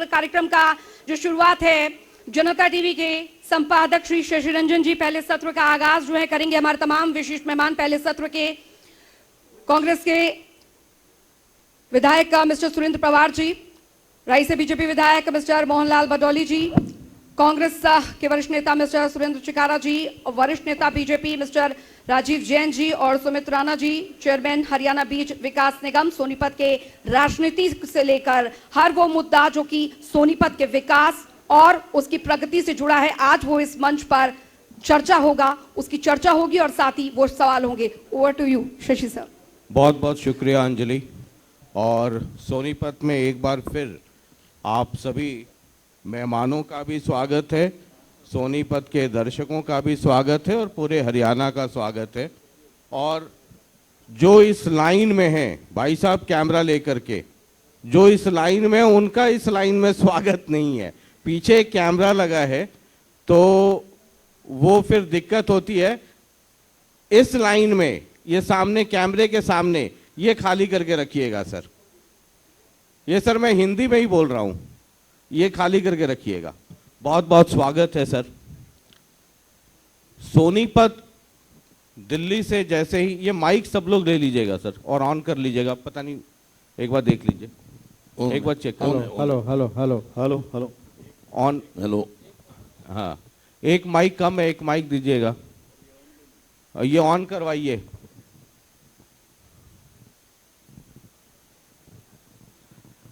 कार्यक्रम का जो शुरुआत है जनता टीवी के संपादक श्री शशि रंजन जी पहले सत्र का आगाज जो है करेंगे। हमारे तमाम विशिष्ट मेहमान पहले सत्र के कांग्रेस के विधायक मिस्टर सुरेंद्र पवार जी, राई से बीजेपी विधायक मिस्टर मोहनलाल बडौली जी, कांग्रेस के वरिष्ठ नेता मिस्टर सुरेंद्र चिकारा जी, वरिष्ठ नेता बीजेपी मिस्टर राजीव जैन जी और सुमित राणा जी, चेयरमैन हरियाणा बीज विकास निगम, सोनीपत के राजनीति से लेकर हर वो मुद्दा जो कि सोनीपत के विकास और उसकी प्रगति से जुड़ा है, आज वो इस मंच पर चर्चा होगा, उसकी चर्चा होगी और साथ ही वो सवाल होंगे। Over to you Shashi sir. बहुत बहुत शुक्रिया अंजलि। और सोनीपत में एक बार फिर आप सभी मेहमानों का भी स्वागत है, सोनीपत के दर्शकों का भी स्वागत है और पूरे हरियाणा का स्वागत है। और जो इस लाइन में हैं, भाई साहब कैमरा लेकर के, जो इस लाइन में, उनका इस लाइन में स्वागत नहीं है। पीछे कैमरा लगा है तो वो फिर दिक्कत होती है। इस लाइन में, ये सामने कैमरे के सामने, ये खाली करके रखिएगा सर। ये सर मैं हिंदी में ही बोल रहा हूं, ये खाली करके रखिएगा। बहुत बहुत स्वागत है सर। सोनीपत दिल्ली से जैसे ही, ये माइक सब लोग ले लीजिएगा सर और ऑन कर लीजिएगा, पता नहीं एक बार देख लीजिए, एक बार चेक करो। Hello hello hello hello hello on, hello. हाँ, एक माइक कम है, एक माइक दीजिएगा, ये ऑन करवाइए।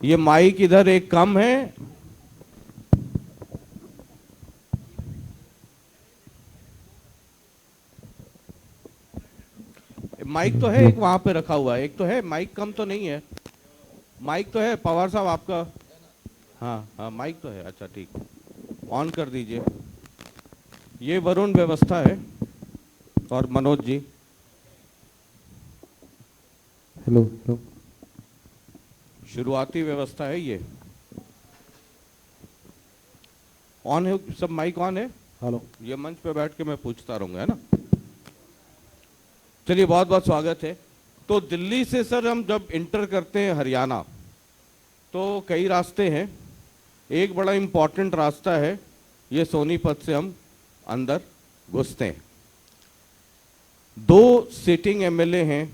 ये माइक इधर एक कम है, माइक तो है एक वहां पे रखा हुआ है, एक तो है, माइक कम तो नहीं है, माइक तो है पवार साहब आपका। हाँ हाँ माइक तो है, अच्छा ठीक, ऑन कर दीजिए। ये वरुण व्यवस्था है और मनोज जी। हेलो हेलो, शुरुआती व्यवस्था है ये, ऑन है सब, माइक ऑन है। हेलो। ये मंच पे बैठ के मैं पूछता रहूंगा, है ना। चलिए बहुत बहुत स्वागत है। तो दिल्ली से सर हम जब इंटर करते हैं हरियाणा तो कई रास्ते हैं, एक बड़ा इंपॉर्टेंट रास्ता है, ये सोनीपत से हम अंदर घुसते हैं। 2 सिटिंग एमएलए हैं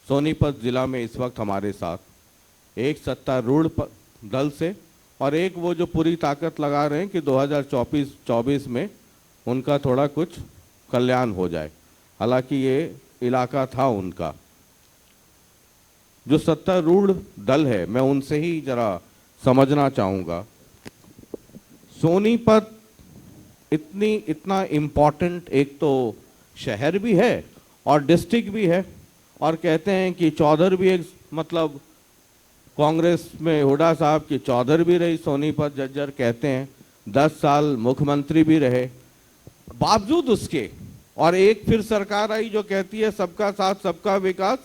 सोनीपत जिला में इस वक्त हमारे साथ, एक सत्तारूढ़ दल से और एक वो जो पूरी ताकत लगा रहे हैं कि 2024 में उनका थोड़ा कुछ कल्याण हो जाए। हालांकि ये इलाका था उनका। जो सत्तारूढ़ दल है, मैं उनसे ही जरा समझना चाहूँगा। सोनीपत इतना इम्पॉर्टेंट एक तो शहर भी है और डिस्ट्रिक्ट भी है, और कहते हैं कि चौधर भी एक, मतलब कांग्रेस में हुड्डा साहब की चौधर भी रही सोनीपत जज्जर, कहते हैं 10 साल मुख्यमंत्री भी रहे। बावजूद उसके, और एक फिर सरकार आई जो कहती है सबका साथ सबका विकास,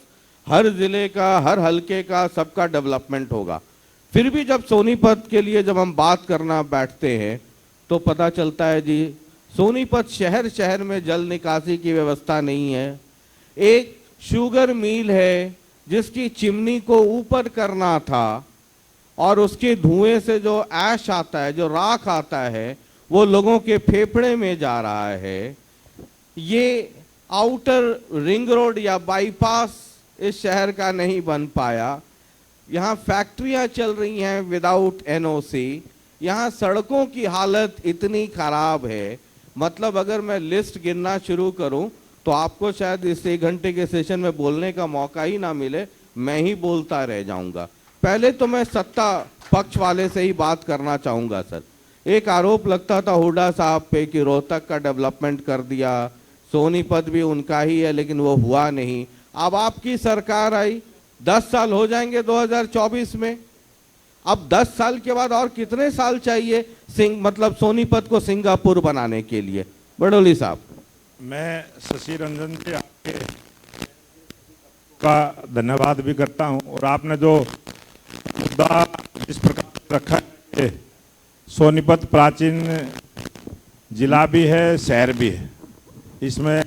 हर जिले का, हर हलके का सबका डेवलपमेंट होगा। फिर भी जब सोनीपत के लिए जब हम बात करना बैठते हैं तो पता चलता है जी, सोनीपत शहर में जल निकासी की व्यवस्था नहीं है। एक शुगर मिल है जिसकी चिमनी को ऊपर करना था और उसके धुएं से जो ऐश आता है, जो राख आता है, वो लोगों के फेफड़े में जा रहा है। ये आउटर रिंग रोड या बाईपास इस शहर का नहीं बन पाया। यहाँ फैक्ट्रियां चल रही हैं विदाउट एनओसी। यहाँ सड़कों की हालत इतनी खराब है, मतलब अगर मैं लिस्ट गिनना शुरू करूं तो आपको शायद इस 1 घंटे के सेशन में बोलने का मौका ही ना मिले, मैं ही बोलता रह जाऊंगा। पहले तो मैं सत्ता पक्ष वाले से ही बात करना चाहूंगा सर। एक आरोप लगता था हुड्डा साहब पे कि रोहतक का डेवलपमेंट कर दिया, सोनीपत भी उनका ही है, लेकिन वो हुआ नहीं। अब आपकी सरकार आई, 10 साल हो जाएंगे 2024 में। अब 10 साल के बाद और कितने साल चाहिए मतलब सोनीपत को सिंगापुर बनाने के लिए? बडौली साहब। मैं शशि रंजन जी आपके का धन्यवाद भी करता हूं, और आपने जो मुद्दा इस प्रकार रखा है, सोनीपत प्राचीन जिला भी है, शहर भी है, इसमें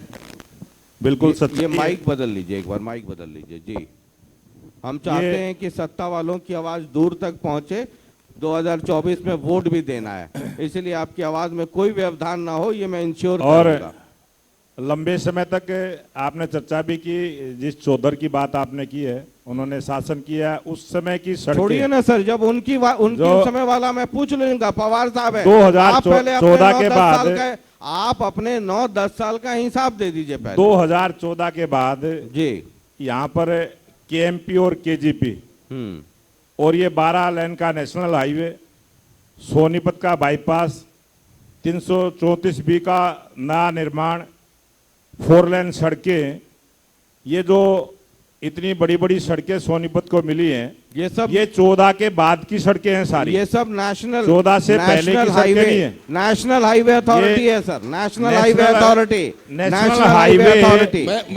बिल्कुल सत्य। ये माइक बदल लीजिए, एक बार माइक बदल लीजिए जी। हम चाहते हैं कि सत्ता वालों की आवाज दूर तक पहुंचे, 2024 में वोट भी देना है, इसलिए आपकी आवाज में कोई व्यवधान ना हो, ये मैं इंश्योर और करूंगा। लंबे समय तक आपने चर्चा भी की, जिस चौधर की बात आपने की है, उन्होंने शासन किया, उस समय की छोड़िए सड़कें ना सर, जब उनकी जो समय वाला मैं पूछ लूंगा, पवार साहब है, 2014 के बाद आप अपने 9-10 साल का हिसाब दे दीजिए पहले। 2014 के बाद जी, यहाँ पर केएमपी और केजीपी और ये 12 लेन का नेशनल हाईवे, सोनीपत का बाईपास, 334B का नया निर्माण, 4 लेन सड़कें, ये जो इतनी बड़ी बड़ी सड़कें सोनीपत को मिली हैं, ये सब 14 के बाद की सड़कें हैं सारी। ये सब नेशनल 14 से पहले की सड़कें नहीं है। नेशनल हाईवे अथॉरिटी है sir, national highway authority, national highway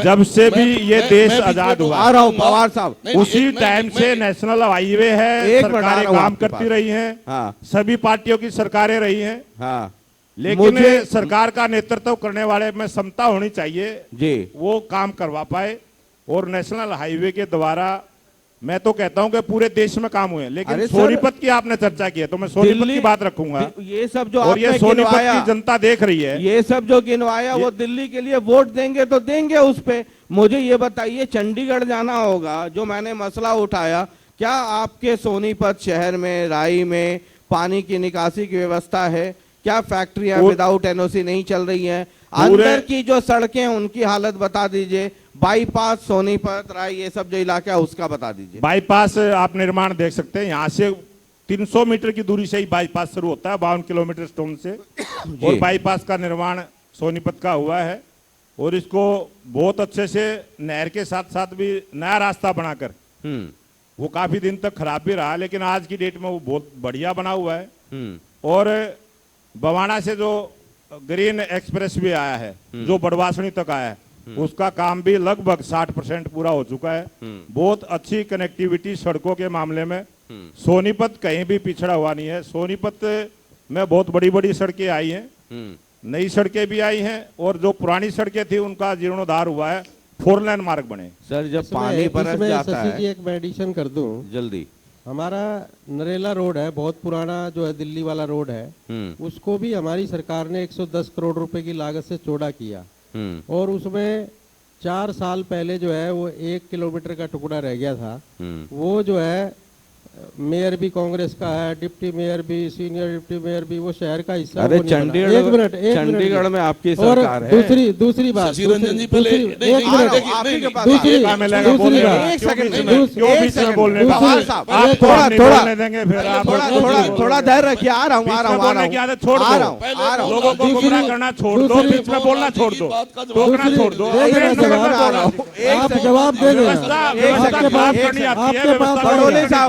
जब से भी ये देश आजाद हुआ, आ रहा हूँ पवार साहब, उसी टाइम से नेशनल हाईवे है, सरकारें काम करती रही हैं, हाँ सभी पार्टियों की सरकारें रही हैं, हाँ, लेकिन सरकार का नेतृत्व करने वाले में क्षमता होनी चाहिए जी, वो काम करवा पाए। और नेशनल हाईवे के द्वारा मैं तो कहता हूं कि पूरे देश में काम हुए, लेकिन अरे सर, सोनीपत की आपने चर्चा की है तो मैं सोनीपत की बात रखूंगा। ये सब जो और ये आपने सोनीपत गिनवाया, की जनता देख रही है, ये सब जो गिनवाया वो दिल्ली के लिए वोट देंगे तो देंगे उस पे। मुझे ये बताइए, चंडीगढ़ जाना होगा, जो मैंने मसला उठाया, क्या आपके सोनीपत शहर में, राई में पानी की निकासी की व्यवस्था है? क्या फैक्ट्रियां विदाउट एनओसी नहीं चल रही हैं? अंदर की जो सड़कें उनकी हालत बता दीजिए, बाईपास, सोनीपत, राय, ये सब जो इलाका है उसका बता दीजिए। बाईपास आप निर्माण देख सकते हैं, यहाँ से 300 मीटर की दूरी से ही बाईपास शुरू होता है, 52 किलोमीटर स्टोन से, और बाईपास का निर्माण सोनीपत का हुआ है। और इसको बहुत अच्छे से नहर के साथ साथ भी नया रास्ता बनाकर, वो काफी दिन तक खराब भी रहा, लेकिन आज की डेट में वो बहुत बढ़िया बना हुआ है। और बवाना से जो ग्रीन एक्सप्रेस भी आया है, जो बड़वासनी तक आया है, उसका काम भी लगभग 60% पूरा हो चुका है। बहुत अच्छी कनेक्टिविटी सड़कों के मामले में सोनीपत कहीं भी पिछड़ा हुआ नहीं है। सोनीपत में बहुत बड़ी बड़ी सड़कें आई हैं, नई सड़कें भी आई हैं, और जो पुरानी सड़कें थी उनका जीर्णोद्धार हुआ है, 4 लेन मार्ग बने। सर, जब पानी बरस जाता है, एक मैं एडिशन कर दूं, जल्दी, हमारा नरेला रोड है, बहुत पुराना जो है दिल्ली वाला रोड है, उसको भी हमारी सरकार ने 110 करोड़ रुपए की लागत से चौड़ा किया, और उसमें 4 साल पहले जो है वो 1 किलोमीटर का टुकड़ा रह गया था। वो जो है मेयर भी कांग्रेस का है, डिप्टी मेयर भी, सीनियर डिप्टी मेयर भी, वो शहर का हिस्सा। अरे चंडीगढ़, एक मिनट, चंडीगढ़ में आपकी और सरकार है। दूसरी बात, एक सेकंड, थोड़ा धैर्य रखिए, आ रहा हूँ लोगों को गुमराह करना छोड़ दो, बीच में बोलना छोड़ दो, टोकना छोड़ दो। आप जवाब दे दें,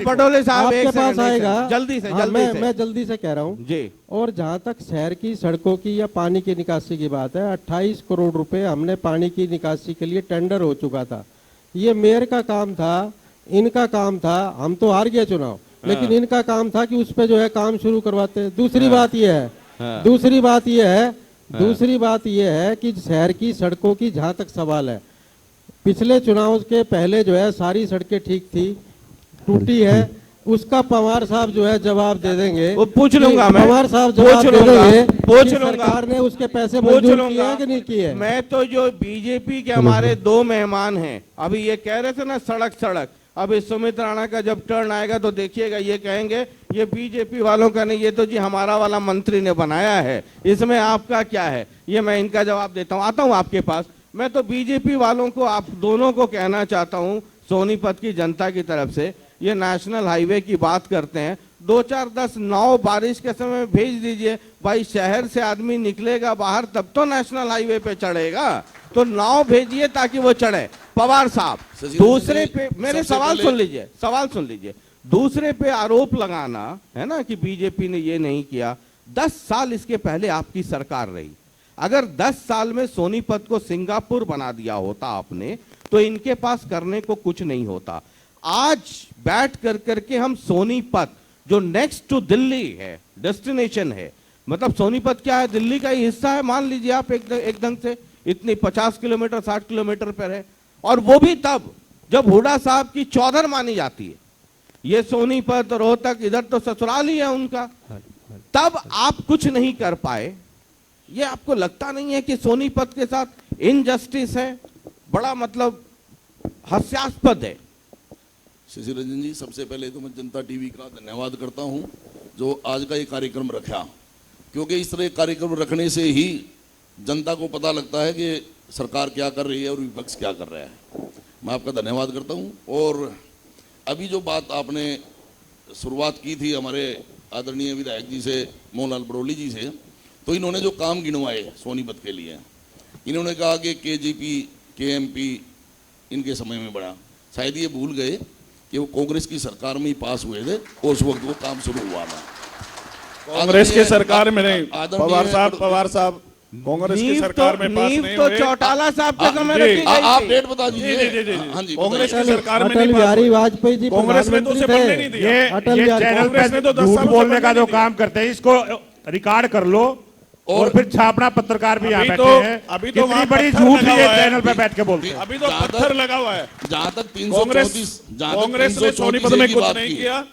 पटोले साहब आपके पास आएगा, जल्दी से, मैं जल्दी से कह रहा हूँ जी। और जहाँ तक शहर की सड़कों की या पानी की निकासी की बात है, 28 करोड़ रुपए हमने पानी की निकासी के लिए टेंडर हो चुका था। ये मेयर का काम था, इनका काम था, हम तो हार गए चुनाव, लेकिन इनका काम था कि उस पे जो है काम शुरू करवाते। दूसरी बात यह है कि शहर की सड़कों की जहाँ तक सवाल है, पिछले चुनाव के पहले जो है सारी सड़कें ठीक थी, टूटी है, उसका पवार साहब जो है जवाब दे देंगे। वो पूछ लूंगा मैं, पवार साहब जवाब दे देंगे कि सरकार ने उसके पैसे मंजूर किए हैं कि नहीं किए। मैं तो जो बीजेपी के हमारे 2 मेहमान हैं, अभी ये कह रहे थे ना सड़क, अभी सुमित राणा का जब टर्न आएगा तो देखिएगा, ये कहेंगे ये बीजेपी वालों का नहीं, ये तो जी हमारा वाला मंत्री ने बनाया है, इसमें आपका क्या है। ये मैं इनका जवाब देता हूँ, आता हूँ आपके पास। मैं तो बीजेपी वालों को, आप दोनों को कहना चाहता हूँ, सोनीपत की जनता की तरफ से, ये नेशनल हाईवे की बात करते हैं, 2-4-10 नाव बारिश के समय भेज दीजिए भाई, शहर से आदमी निकलेगा बाहर तब तो नेशनल हाईवे पे चढ़ेगा, तो नाव भेजिए ताकि वो चढ़े। पवार साहब, दूसरे पे मेरे सवाल सुन लीजिए, दूसरे पे आरोप लगाना है ना कि बीजेपी ने ये नहीं किया। 10 साल इसके पहले आपकी सरकार रही, अगर 10 साल में सोनीपत को सिंगापुर बना दिया होता आपने, तो इनके पास करने को कुछ नहीं होता। आज बैठ करके हम सोनीपत, जो नेक्स्ट टू दिल्ली है, डेस्टिनेशन है, मतलब सोनीपत क्या है, दिल्ली का ही हिस्सा है, मान लीजिए आप एक ढंग से, इतनी 50 किलोमीटर 60 किलोमीटर पर है, और वो भी तब जब हुड्डा साहब की चौधर मानी जाती है। ये सोनीपत रोहतक इधर तो ससुराल ही है उनका, तब आप कुछ नहीं कर पाए। ये आपको लगता नहीं है कि सोनीपत के साथ इनजस्टिस है? बड़ा मतलब हास्यास्पद है। शशि रंजन जी, सबसे पहले तो मैं जनता टीवी का धन्यवाद करता हूं जो आज का ये कार्यक्रम रखा, क्योंकि इस तरह कार्यक्रम रखने से ही जनता को पता लगता है कि सरकार क्या कर रही है और विपक्ष क्या कर रहा है। मैं आपका धन्यवाद करता हूं। और अभी जो बात आपने शुरुआत की थी हमारे आदरणीय विधायक जी से, मोहनलाल बडोली जी से, तो इन्होंने जो काम गिनवाए सोनीपत के लिए, इन्होंने कहा कि केजीपी केएमपी इनके समय में बढ़ा। शायद ये भूल गए कि वो कांग्रेस की सरकार में ही पास हुए थे और उस वक्त वो काम शुरू हुआ था। कांग्रेस की सरकार में नहीं, आदरणीय पवार साहब कांग्रेस की सरकार में पास नहीं तो हुए। चौटाला साहब के समय रखी गई आप थी। डेट बता दीजिए। जी। हाँ जी, कांग्रेस की बताइए। सरकार में अटल नहीं बिहारी पास हुए। वाजपेयी जी कांग्रेस में तो उसे प्रधानमंत्री बनने थे। नहीं दिया। अटल ये बिहारी चैनल कांग्रेस ने तो 10 झूठ साल से बोलने बनने का जो नहीं दिया। काम करते हैं, इसको रिकॉर्ड कर लो और फिर छापना। पत्रकार भी यहाँ अभी बैठे तो- हैं, अभी तो कितनी वहाँ बड़ी पत्थर झूठ लगा ये हुआ है। चैनल पे बैठ के बोलते हैं। अभी तो पत्थर लगा हुआ है। जहां तक कांग्रेस 334 ने सोनीपत में कुछ नहीं किया।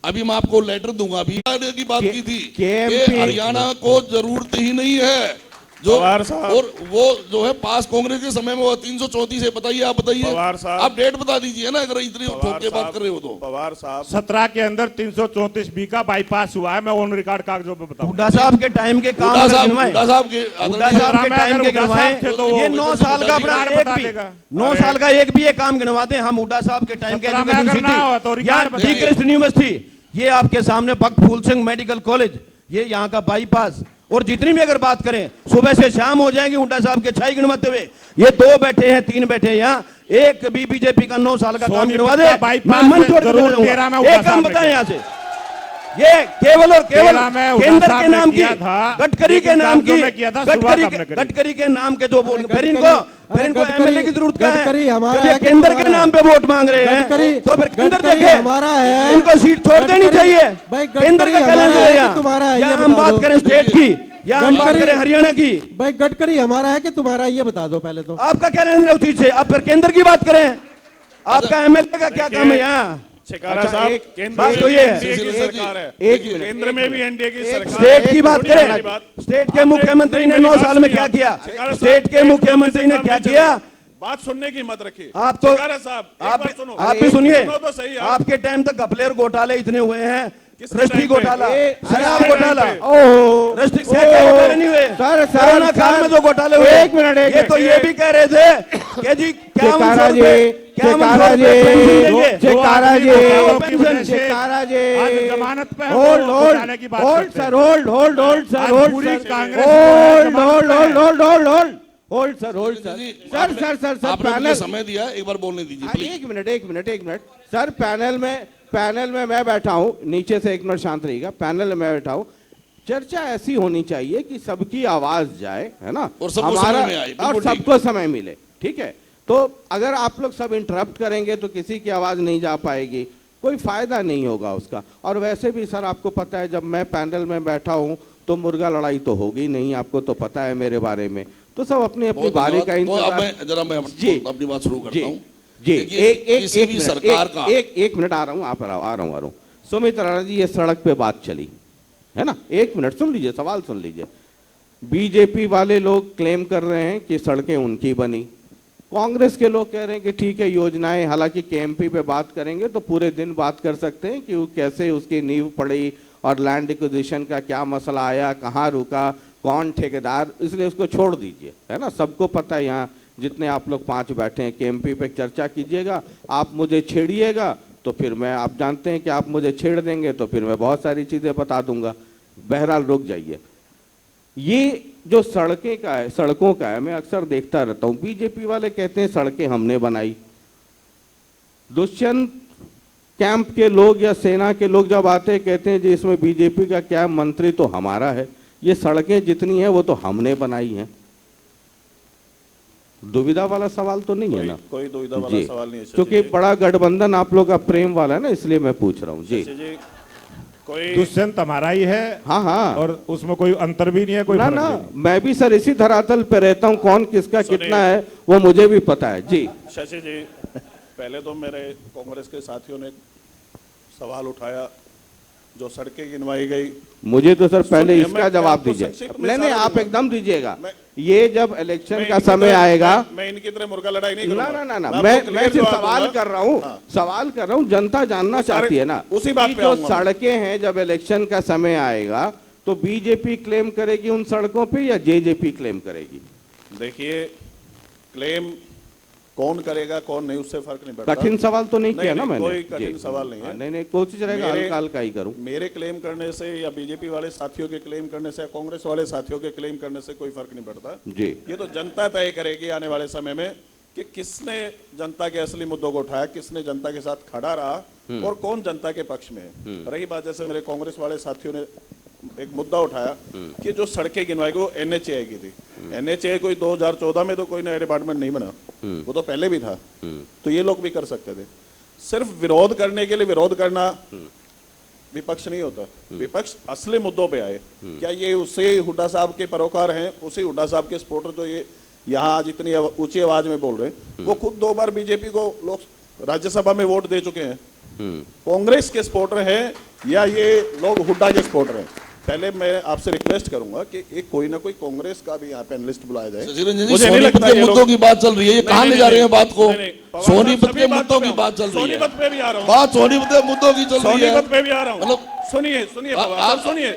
अभी मैं आपको लेटर दूंगा। अभी की बात की थी कि KMP हरियाणा को जरूरत ही नहीं है जो, पवार साहब। और वो जो है पास कांग्रेस के समय में वो 334 है। बताइए, आप बताइए, पवार साहब। आप डेट बता दीजिए ना, अगर इतनी ठोक के बात कर रहे हो तो। पवार साहब 17 के अंदर 334 बी का बाईपास हुआ है। मैं ऑन रिकॉर्ड कागजों पे बताऊं। हुड्डा साहब के टाइम के काम हुड्डा अगर साहब गिनवाएं, हुड्डा साहब के हुड्डा आदरणीय साहब के अगर टाइम के हुड्डा साहब गिनवाएं, थे तो ये 9 साल का अपना रिकॉर्ड बता एक भी देगा। 9 साल का एक भी ये काम गिनवाते हैं हम। हुड्डा साहब के टाइम के 17 में एजुकेशन अगर ना हो तो सिटी या रिकॉर्ड बताइए। डी कृष्ण यूनिवर्सिटी, ये आपके सामने भक्त फूल सिंह मेडिकल कॉलेज, ये यहाँ का बाईपास, और जितनी भी अगर बात करें सुबह से शाम हो जाएंगे हुड्डा साहब के 6 गिनवाते हुए। ये 2 बैठे हैं, 3 बैठे हैं यहाँ, एक भी बीजेपी का 9 साल का काम गिनवा दे, मैं मन छोड़ के जरूर चला जाऊंगा। 13 में हुड्डा एक काम साहब ने बताएं यहाँ से, ये केवल और केवल 13 में हुड्डा केंद्र साहब के ने नाम की, किया था, गडकरी के लेकिन नाम काम जो की, मैं किया था, शुरुआत हमने करी। गडकरी के नाम के जो बोल, फिर इनको एमएलए की जरूरत क्या है? गडकरी हमारा जब ये है कि केंद्र के तुम्हारा नाम पे वोट मांग रहे हैं गडकरी- तो फिर केंद्र गडकरी देखे, हमारा है। इनको सीट छोड़ देनी गडकरी- चाहिए। भाई केंद्र गडकरी का हमारा कैलेंडर है है कि यहाँ, तुम्हारा है, या ये हम बता बात दो। करें स्टेट की या हम बात गडकरी- करें हरियाणा की, भाई गडकरी हमारा है कि तुम्हारा, ये बता दो पहले तो। आपका क्या लेना है उस चीज से? आप फिर केंद्र की बात करें, आपका एमएलए का क्या काम है यहाँ? शिकारा अच्छा, साहब, एक- केंद्र बात में तो भी ये है। एनडीए की सरकार है। एक मिनट, केंद्र में भी एनडीए की सरकार स्टेट है। की बात छोटी करें, वाली बात। स्टेट के मुख्यमंत्री ने 9 साल में क्या किया? स्टेट के मुख्यमंत्री ने क्या किया? बात सुनने की मत रखिए। आप तो शिकारा साहब, एक बात सुनो। आप भी सुनिए, सुनो तो सही आप। आपके टाइम तक घपले और घोटाले इतने हुए हैं, किसके रस्टी टाइम पे? घोटाला, शराब किसके घोटाला, टाइम पे? ओहो, रस्टी से क्या घोटाले नहीं हुए? सर, कोरोना काल में जो घोटाले हुए, एक मिनट, एक ये तो मिनट। ये भी कह रहे थे कि जी क्या चिकारा जी, चिकारा जी, चिकारा जी, चिकारा जी, आज जमानत पे है, होल्ड वो होल्ड घोटाले की बात होल्ड करते हैं। Sir, hold hold hold sir, आज होल्ड पूरी सर, कांग्रेस होल्ड जमानत होल्ड पे है। Hold hold hold hold sir, hold sir, ji, sir आपने- सर सर सर आपने मुझे पैनल, समय दिया है, एक बार बोलने दीजिए प्लीज। एक मिनट एक मिनट एक मिनट सर, पैनल में मैं बैठा हूँ, नीचे से एक मिनट शांत रहिएगा, पैनल में बैठा हूँ, चर्चा ऐसी होनी चाहिए कि सबकी आवाज जाए, है ना, और सबको समय में आए, बिल्कुल और ठीक। सबको समय मिले, ठीक है। तो अगर आप लोग सब इंटरप्ट करेंगे तो किसी की आवाज नहीं जा पाएगी, कोई फायदा नहीं होगा उसका। और वैसे भी सर आपको पता है, जब मैं पैनल में बैठा हूँ तो मुर्गा लड़ाई तो होगी नहीं, आपको तो पता है मेरे बारे में, तो सब अपनी अपनी बहुत बारी का धन्यवाद। तो अब इंतजार। मैं जरा मैं जी। अपनी बात शुरू जी करता हूँ। जी, देखिए, किसी भी मिनट, सरकार का एक मिनट आ रहा हूँ, आप आ रहा हूँ। सुमित राणा जी, ये सड़क पे बात चली है ना, एक मिनट सुन लीजिए, सवाल सुन लीजिए। बीजेपी वाले लोग क्लेम कर रहे हैं कि सड़कें उनकी बनी, कांग्रेस के लोग कह रहे हैं कि ठीक है योजनाएं, हालांकि केएमपी पे बात करेंगे तो पूरे दिन बात कर सकते हैं कि वो कैसे उसकी नींव पड़ी और लैंड एक्विजिशन का क्या मसला आया, कहाँ रुका, कौन ठेकेदार, इसलिए उसको छोड़ दीजिए, है ना, सबको पता है। यहाँ जितने आप लोग 5 बैठे हैं, केएमपी पे चर्चा कीजिएगा, आप मुझे छेड़िएगा तो फिर मैं, आप जानते हैं कि आप मुझे छेड़ देंगे तो फिर मैं बहुत सारी चीजें बता दूंगा। बहरहाल रुक जाइए। ये जो सड़कें का है, सड़कों का है, मैं अक्सर देखता रहता हूं, बीजेपी वाले कहते हैं सड़कें हमने बनाई। दुष्यंत कैंप के लोग या सेना के लोग जब आते हैं कहते हैं जी इसमें बीजेपी का क्या, मंत्री तो हमारा है, ये सड़कें जितनी हैं वो तो हमने बनाई हैं। दुविधा वाला सवाल तो नहीं है ना? कोई दुविधा वाला जी, सवाल नहीं है। क्योंकि बड़ा गठबंधन आप लोग का प्रेम वाला है ना, इसलिए मैं पूछ रहा हूँ जी। कोई दुष्यंत हमारा ही है हाँ हाँ, और उसमें कोई अंतर भी नहीं है, कोई ना फर्क ना, नहीं है। मैं भी सर इसी धरातल पे रहता हूँ, कौन किसका सुनिए। कितना है वो मुझे भी पता है जी। शशि जी, पहले तो मेरे कांग्रेस के साथियों ने सवाल उठाया, जो सड़कें गिनवाई गई। मुझे तो सर पहले सुनिए, इसका मैं जवाब आपको दीजिए। संक्षिप्त में नहीं नहीं, सारा आप दूंगा। एकदम दीजिएगा। मैं- ये जब इलेक्शन मैं का इनकी समय तरह- आएगा, मैं इनकी तरह मुर्गा लड़ाई नहीं ना करूंगा। ना ना ना, आपको मैं clear सिर्फ जवाब सवाल दूंगा। कर रहा हूँ, हाँ। सवाल कर रहा हूँ, जनता जानना सारे- चाहती है ना। उसी बात कि पे जो आऊंगा मैं। सड़कें हैं, जब इलेक्शन का समय आएगा तो बीजेपी क्लेम करेगी उन सड़कों पे या जेजेपी क्लेम करेगी? देखिए, क्लेम कौन करेगा कौन नहीं, उससे फर्क नहीं पड़ता। कठिन सवाल तो नहीं किया ना नहीं, मैंने? कोई कठिन जी। सवाल नहीं है। नहीं नहीं, कोशिश रहेगा मेरे- हल्का हल्का ही करूँ। मेरे क्लेम करने से या बीजेपी वाले साथियों के क्लेम करने से या कांग्रेस वाले साथियों के क्लेम करने से कोई फर्क नहीं पड़ता। जी। ये तो जनता तय करेगी आने वाले समय में कि किसने जनता के असली मुद्दों को उठाया, किसने जनता के साथ खड़ा रहा और कौन जनता के पक्ष में है। रही बात, जैसे मेरे कांग्रेस वाले साथियों ने एक मुद्दा उठाया कि जो सड़कें गिनवाई गई वो एनएचएआई की थी। एनएचएआई कोई 2014 में तो कोई नया डिपार्टमेंट नहीं बना, वो तो पहले भी था। तो ये लोग भी कर सकते थे। सिर्फ विरोध करने के लिए विरोध करना विपक्ष नहीं होता। विपक्ष असली मुद्दों पे आए। क्या ये उसी हुड्डा साहब के परोकार हैं, उसी हुड्डा साहब के सपोर्टर जो ये यहाँ आज इतनी ऊंची आवाज में बोल रहे हैं? वो खुद 2 बार बीजेपी को लोग राज्यसभा में वोट दे चुके हैं। कांग्रेस के सपोर्टर हैं या ये लोग हुड्डा के सपोर्टर हैं? पहले मैं आपसे रिक्वेस्ट करूंगा कि एक कोई ना कोई कांग्रेस का भी यहाँ पे एनालिस्ट बुलाया जाए। शशि रंजन जी, मुझे नहीं सोनीपत लगता के ये मुद्दों लोग- की बात चल रही है, ये कहाँ ले जा रहे हैं बात को? पवार साहब, सोनीपत सभी के बात मुद्दों पे की हूं। बात चल रही है। सोनीपत पे भी आ रहा हूँ। बात सोनीपत के मुद्दों की चल रही है। सोनीपत पे भी आ रहा हूँ। मतलब सुनिए सुनिए पवार साहब, सुनिए।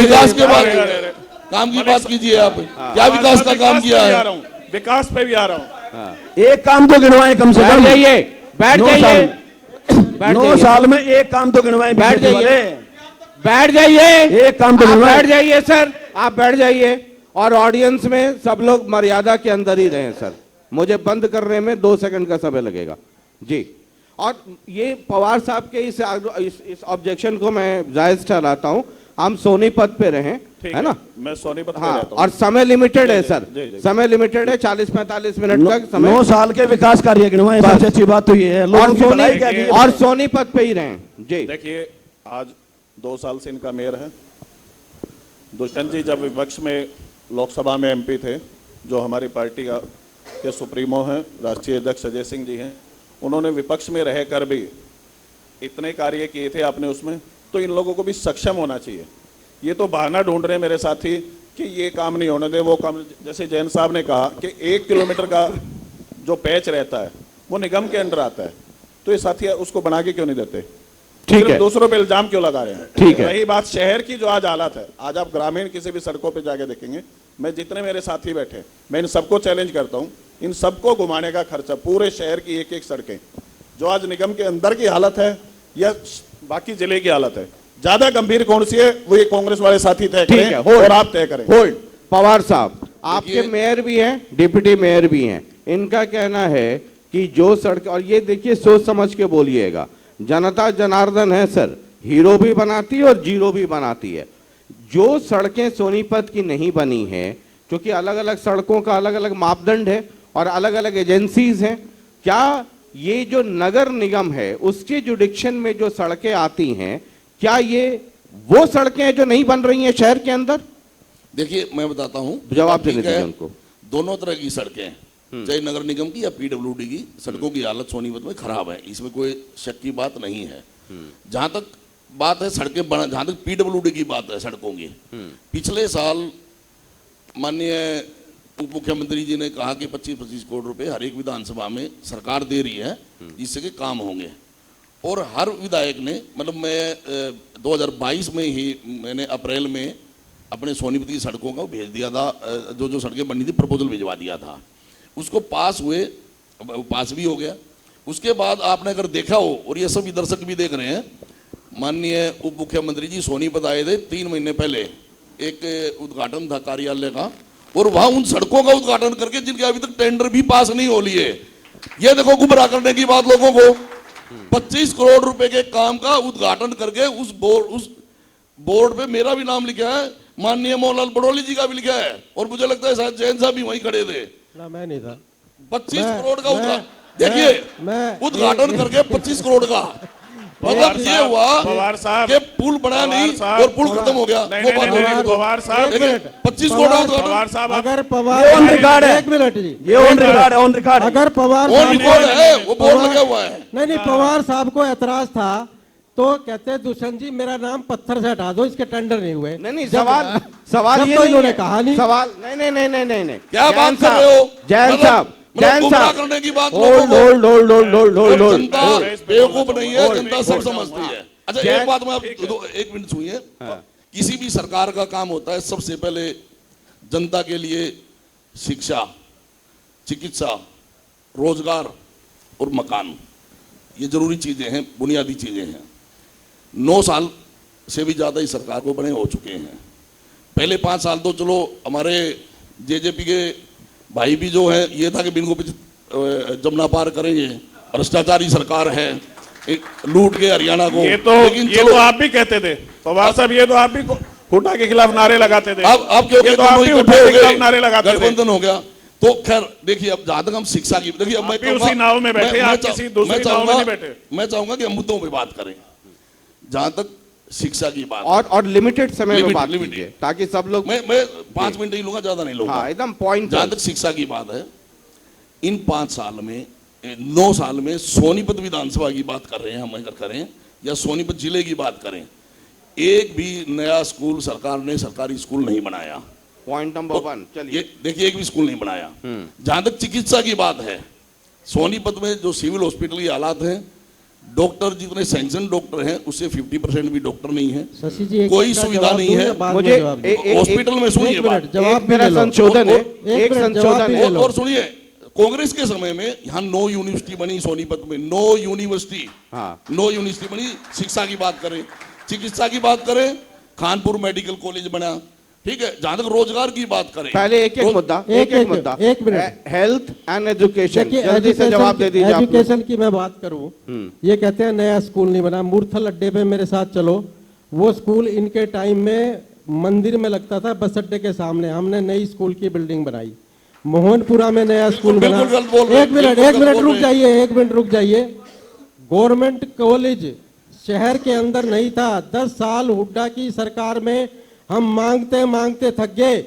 विकास के बाद अरे, अरे, काम की बात कीजिए आप। क्या विकास का काम किया है? विकास पे भी आ रहा हूँ। एक काम तो गिनवाए कम से बैठ कम। जाइए, बैठ 9 जाइए, साल बैठ 9 जाइए। साल में एक काम तो गिनवाए बैठ बीजेपी जाइए। वाले। बैठ जाइए, एक काम तो आप गिनवाए। बैठ जाइए सर, आप बैठ जाइए। और ऑडियंस में सब लोग मर्यादा के अंदर ही रहें सर। मुझे बंद करने में 2 सेकंड का समय लगेगा जी। और ये पवार साहब के इस ऑब्जेक्शन को मैं जायज ठहराता हूं। हम सोनीपत पे रहें, ठीक है ना? मैं सोनीपत पे हाँ, रहता हूँ। और समय लिमिटेड है सर, जी, जी। समय लिमिटेड है, 40-45 मिनट तक 9 समय। साल के विकास कार्य गिनवाए। सबसे अच्छी बात तो ये है, लोगों की भलाई क्या की है? और सोनीपत पे ही रहें जी। देखिए, आज 2 साल से इनका मेयर है। दुष्यंत जी जब विपक्ष में लोकसभा में एमपी थे, जो हमारी पार्टी का के सुप्रीमो हैं, राष्ट्रीय अध्यक्ष अजय सिंह जी हैं, उन्होंने विपक्ष में रहकर भी इतने कार्य किए थे आपने उसमें, तो इन लोगों को भी सक्षम होना चाहिए। ये तो बहाना ढूंढ रहे हैं मेरे साथी कि ये काम नहीं होने दे, वो काम। जैसे जैन साहब ने कहा कि 1 किलोमीटर का जो पैच रहता है वो निगम के अंडर आता है, तो ये साथी उसको बना के क्यों नहीं देते? ठीक सिर्फ है, दूसरों पे इल्जाम क्यों लगा रहे हैं? ठीक है। रही बात शहर की, जो आज हालत है, आज आप ग्रामीण किसी भी सड़कों पे जाके देखेंगे, मैं जितने मेरे साथी बैठे, मैं इन सबको चैलेंज करता हूं, इन सबको घुमाने का खर्चा पूरे शहर की एक एक सड़कें, जो आज निगम के अंदर की हालत है या बाकी जिले की हालत है, ज्यादा गंभीर कौन सी है, वो ये कांग्रेस वाले साथी तय ठीक है, करें होल्ड। और आप तय करें। होल्ड। पवार साहब, आपके देखिए- मेयर भी हैं, डिप्टी मेयर भी हैं, इनका कहना है कि जो सड़क, और ये देखिए सोच समझ के बोलिएगा, जनता जनार्दन है सर, हीरो भी बनाती है और जीरो भी बनाती है। जो सड़कें सोनीपत की नहीं बनी हैं, क्योंकि अलग अलग सड़कों का अलग अलग मापदंड है और अलग अलग एजेंसीज हैं, क्या ये जो नगर निगम है उसके जुडिक्शन में जो सड़कें आती हैं, क्या ये वो सड़कें हैं जो नहीं बन रही हैं शहर के अंदर? देखिए, मैं बताता हूँ, जवाब ठीक देने है, दीजिए उनको। दोनों तरह की सड़कें हैं, चाहे नगर निगम की या पीडब्ल्यूडी की, सड़कों की हालत सोनीपत में खराब है, इसमें कोई शक की बात नहीं है। जहां तक बात है सड़कें बना, जहां तक पीडब्ल्यूडी की बात है सड़कों की, पिछले साल माननीय उप मुख्यमंत्री जी ने कहा कि 25-25 करोड़ रुपए हर एक विधानसभा में सरकार दे रही है, जिससे कि काम होंगे। और हर विधायक ने, मतलब मैं 2022 में ही मैंने अप्रैल में अपने सोनीपत की सड़कों का भेज दिया था, जो सड़कें बननी थी प्रपोजल भिजवा दिया था, उसको पास हुए, पास भी हो गया। उसके बाद आपने अगर देखा हो, और ये सभी दर्शक भी देख रहे हैं, माननीय उप मुख्यमंत्री जी सोनीपत आए थे 3 महीने पहले, एक उद्घाटन था कार्यालय का, और वहां उन सड़कों का उद्घाटन करके जिनके अभी तक टेंडर भी पास नहीं हो लिए। ये देखो गुमराह करने की बात लोगों को। 25 करोड़ रुपए के काम का उद्घाटन करके उस बोर्ड पे मेरा भी नाम लिखा है, माननीय मोहनलाल बड़ोली जी का भी लिखा है, और मुझे लगता है शायद जैन साहब भी वहीं खड़े थे। ना, मैं नहीं था। 25 मैं- करोड़ का मैं- उद्घाटन, देखिए मैं- उद्घाटन करके 25 करोड़ का, पवार ये साहब, हुआ पवार साहब, कि पुल बना पवार नहीं साहब, और पुल खत्म हो गया। नहीं, वो नहीं, बात नहीं, हो नहीं, गई। पवार साहब, देखिए, 25 करोड़ का उद्घाटन। पवार साहब, अगर ये पवार ऑन रिकॉर्ड है। एक मिनट जी, ये ऑन रिकॉर्ड है, ऑन रिकॉर्ड है। अगर पवार ऑन साहब रिकॉर्ड को- है, वो बोर्ड लगा हुआ है। नहीं पवार साहब को ऐतराज था तो कहते दुष्यंत जी मेरा नाम पत्थर से हटा दो, इसके टेंडर नहीं हुए। नहीं जब- सवाल जब ये तो नहीं इन्होंने है। कहा नहीं। सवाल नहीं क्या जैन बात कर साहब, रहे हो? जैन मतलब- साहब, मतलब जैन गुमराह साहब, करने की बात होल्ड लोगों को। Hold hold hold hold hold और होल्ड जनता बेवकूफ नहीं है, जनता सब समझती है। अच्छा, जैन- एक बात मैं आप एक मिनट सुनिए। किसी भी सरकार का काम होता है सबसे पहले जनता के लिए शिक्षा, चिकित्सा, रोजगार और मकान, ये जरूरी चीजें हैं, बुनियादी चीजें हैं। 9 साल से भी ज्यादा इस सरकार को बने हो चुके हैं। पहले 5 साल तो चलो हमारे जेजेपी के भाई भी जो है ये था कि बिनको जमुना पार करेंगे, भ्रष्टाचारी सरकार है, एक लूट के हरियाणा को। ये लेकिन तो आप भी कहते थे पवार साहब, ये तो आप भी हुड्डा के खिलाफ नारे लगाते थे। आप क्यों ये तो कहते आप हो भी इकट्ठे हुड्डा हो के खिलाफ गए, नारे लगाते थे। गठबंधन हो गया। तो खैर देखिए, अब जहां तक हम शिक्षा की, देखिए अब मैं आप भी उसी नाव में बैठे, आप किसी दूसरी नाव में नहीं बैठे। मैं चाहूंगा कि हम मुद्दों पे बात करें। जहां तक शिक्षा की बात, और लिमिटेड समय में बात लिमिटेड। कीजिए ताकि सब लोग मैं 5 मिनट नहीं लूंगा, ज्यादा नहीं लूंगा। हाँ एकदम पॉइंट। जहां तक शिक्षा की बात है, इन 5 साल में 9 साल में सोनीपत विधानसभा की बात कर रहे हैं हम, अगर करें या सोनीपत जिले की बात करें, एक भी नया स्कूल सरकार ने सरकारी स्कूल नहीं बनाया। पॉइंट नंबर 1 चलिए। ये देखिए, एक भी स्कूल नहीं बनाया। जहां तक चिकित्सा की बात है, सोनीपत में जो सिविल हॉस्पिटल की हालात है, डॉक्टर जितने सैंक्शन डॉक्टर हैं उससे 50% भी डॉक्टर नहीं है, शशि जी एक कोई मिनट का सुविधा जवाब नहीं दूंगा, है। बाद में मुझे जवाब दूंगा। एक- हॉस्पिटल में सुनिए एक बात। मिनट जवाब एक भी मेरा ले लो। संशोधन है, एक एक मिनट, जवाब संशोधन भी है। ले लो। और सुनिए, कांग्रेस के समय में यहाँ 9 यूनिवर्सिटी बनी सोनीपत में, 9 यूनिवर्सिटी, हाँ 9 यूनिवर्सिटी बनी। शिक्षा की बात करें, चिकित्सा की बात करें, खानपुर मेडिकल कॉलेज बना, ठीक है। जहां तक रोजगार की बात करें, पहले एक मुद्दा, एक मुद्दा, एक मिनट। हेल्थ एंड एजुकेशन, देखिए, जल्दी से जवाब दे दीजिए आप लोग। एजुकेशन की मैं बात करूं, ये कहते हैं नया स्कूल नहीं बना। मूर्थल अड्डे पे मेरे साथ चलो, वो स्कूल इनके टाइम में मंदिर में लगता था, बस अड्डे के सामने। हमने नई स्कूल की बिल्डिंग बनाई, मोहनपुरा में नया स्कूल बना। बिल्कुल गलत बोल रहे हैं, एक मिनट बिल्कुल गलत बोल रुक रहे हैं। जाइए, एक मिनट रुक जाइए। गवर्नमेंट कॉलेज शहर के अंदर नहीं था। 10 साल हुड्डा की सरकार में हम मांगते मांगते थक गए।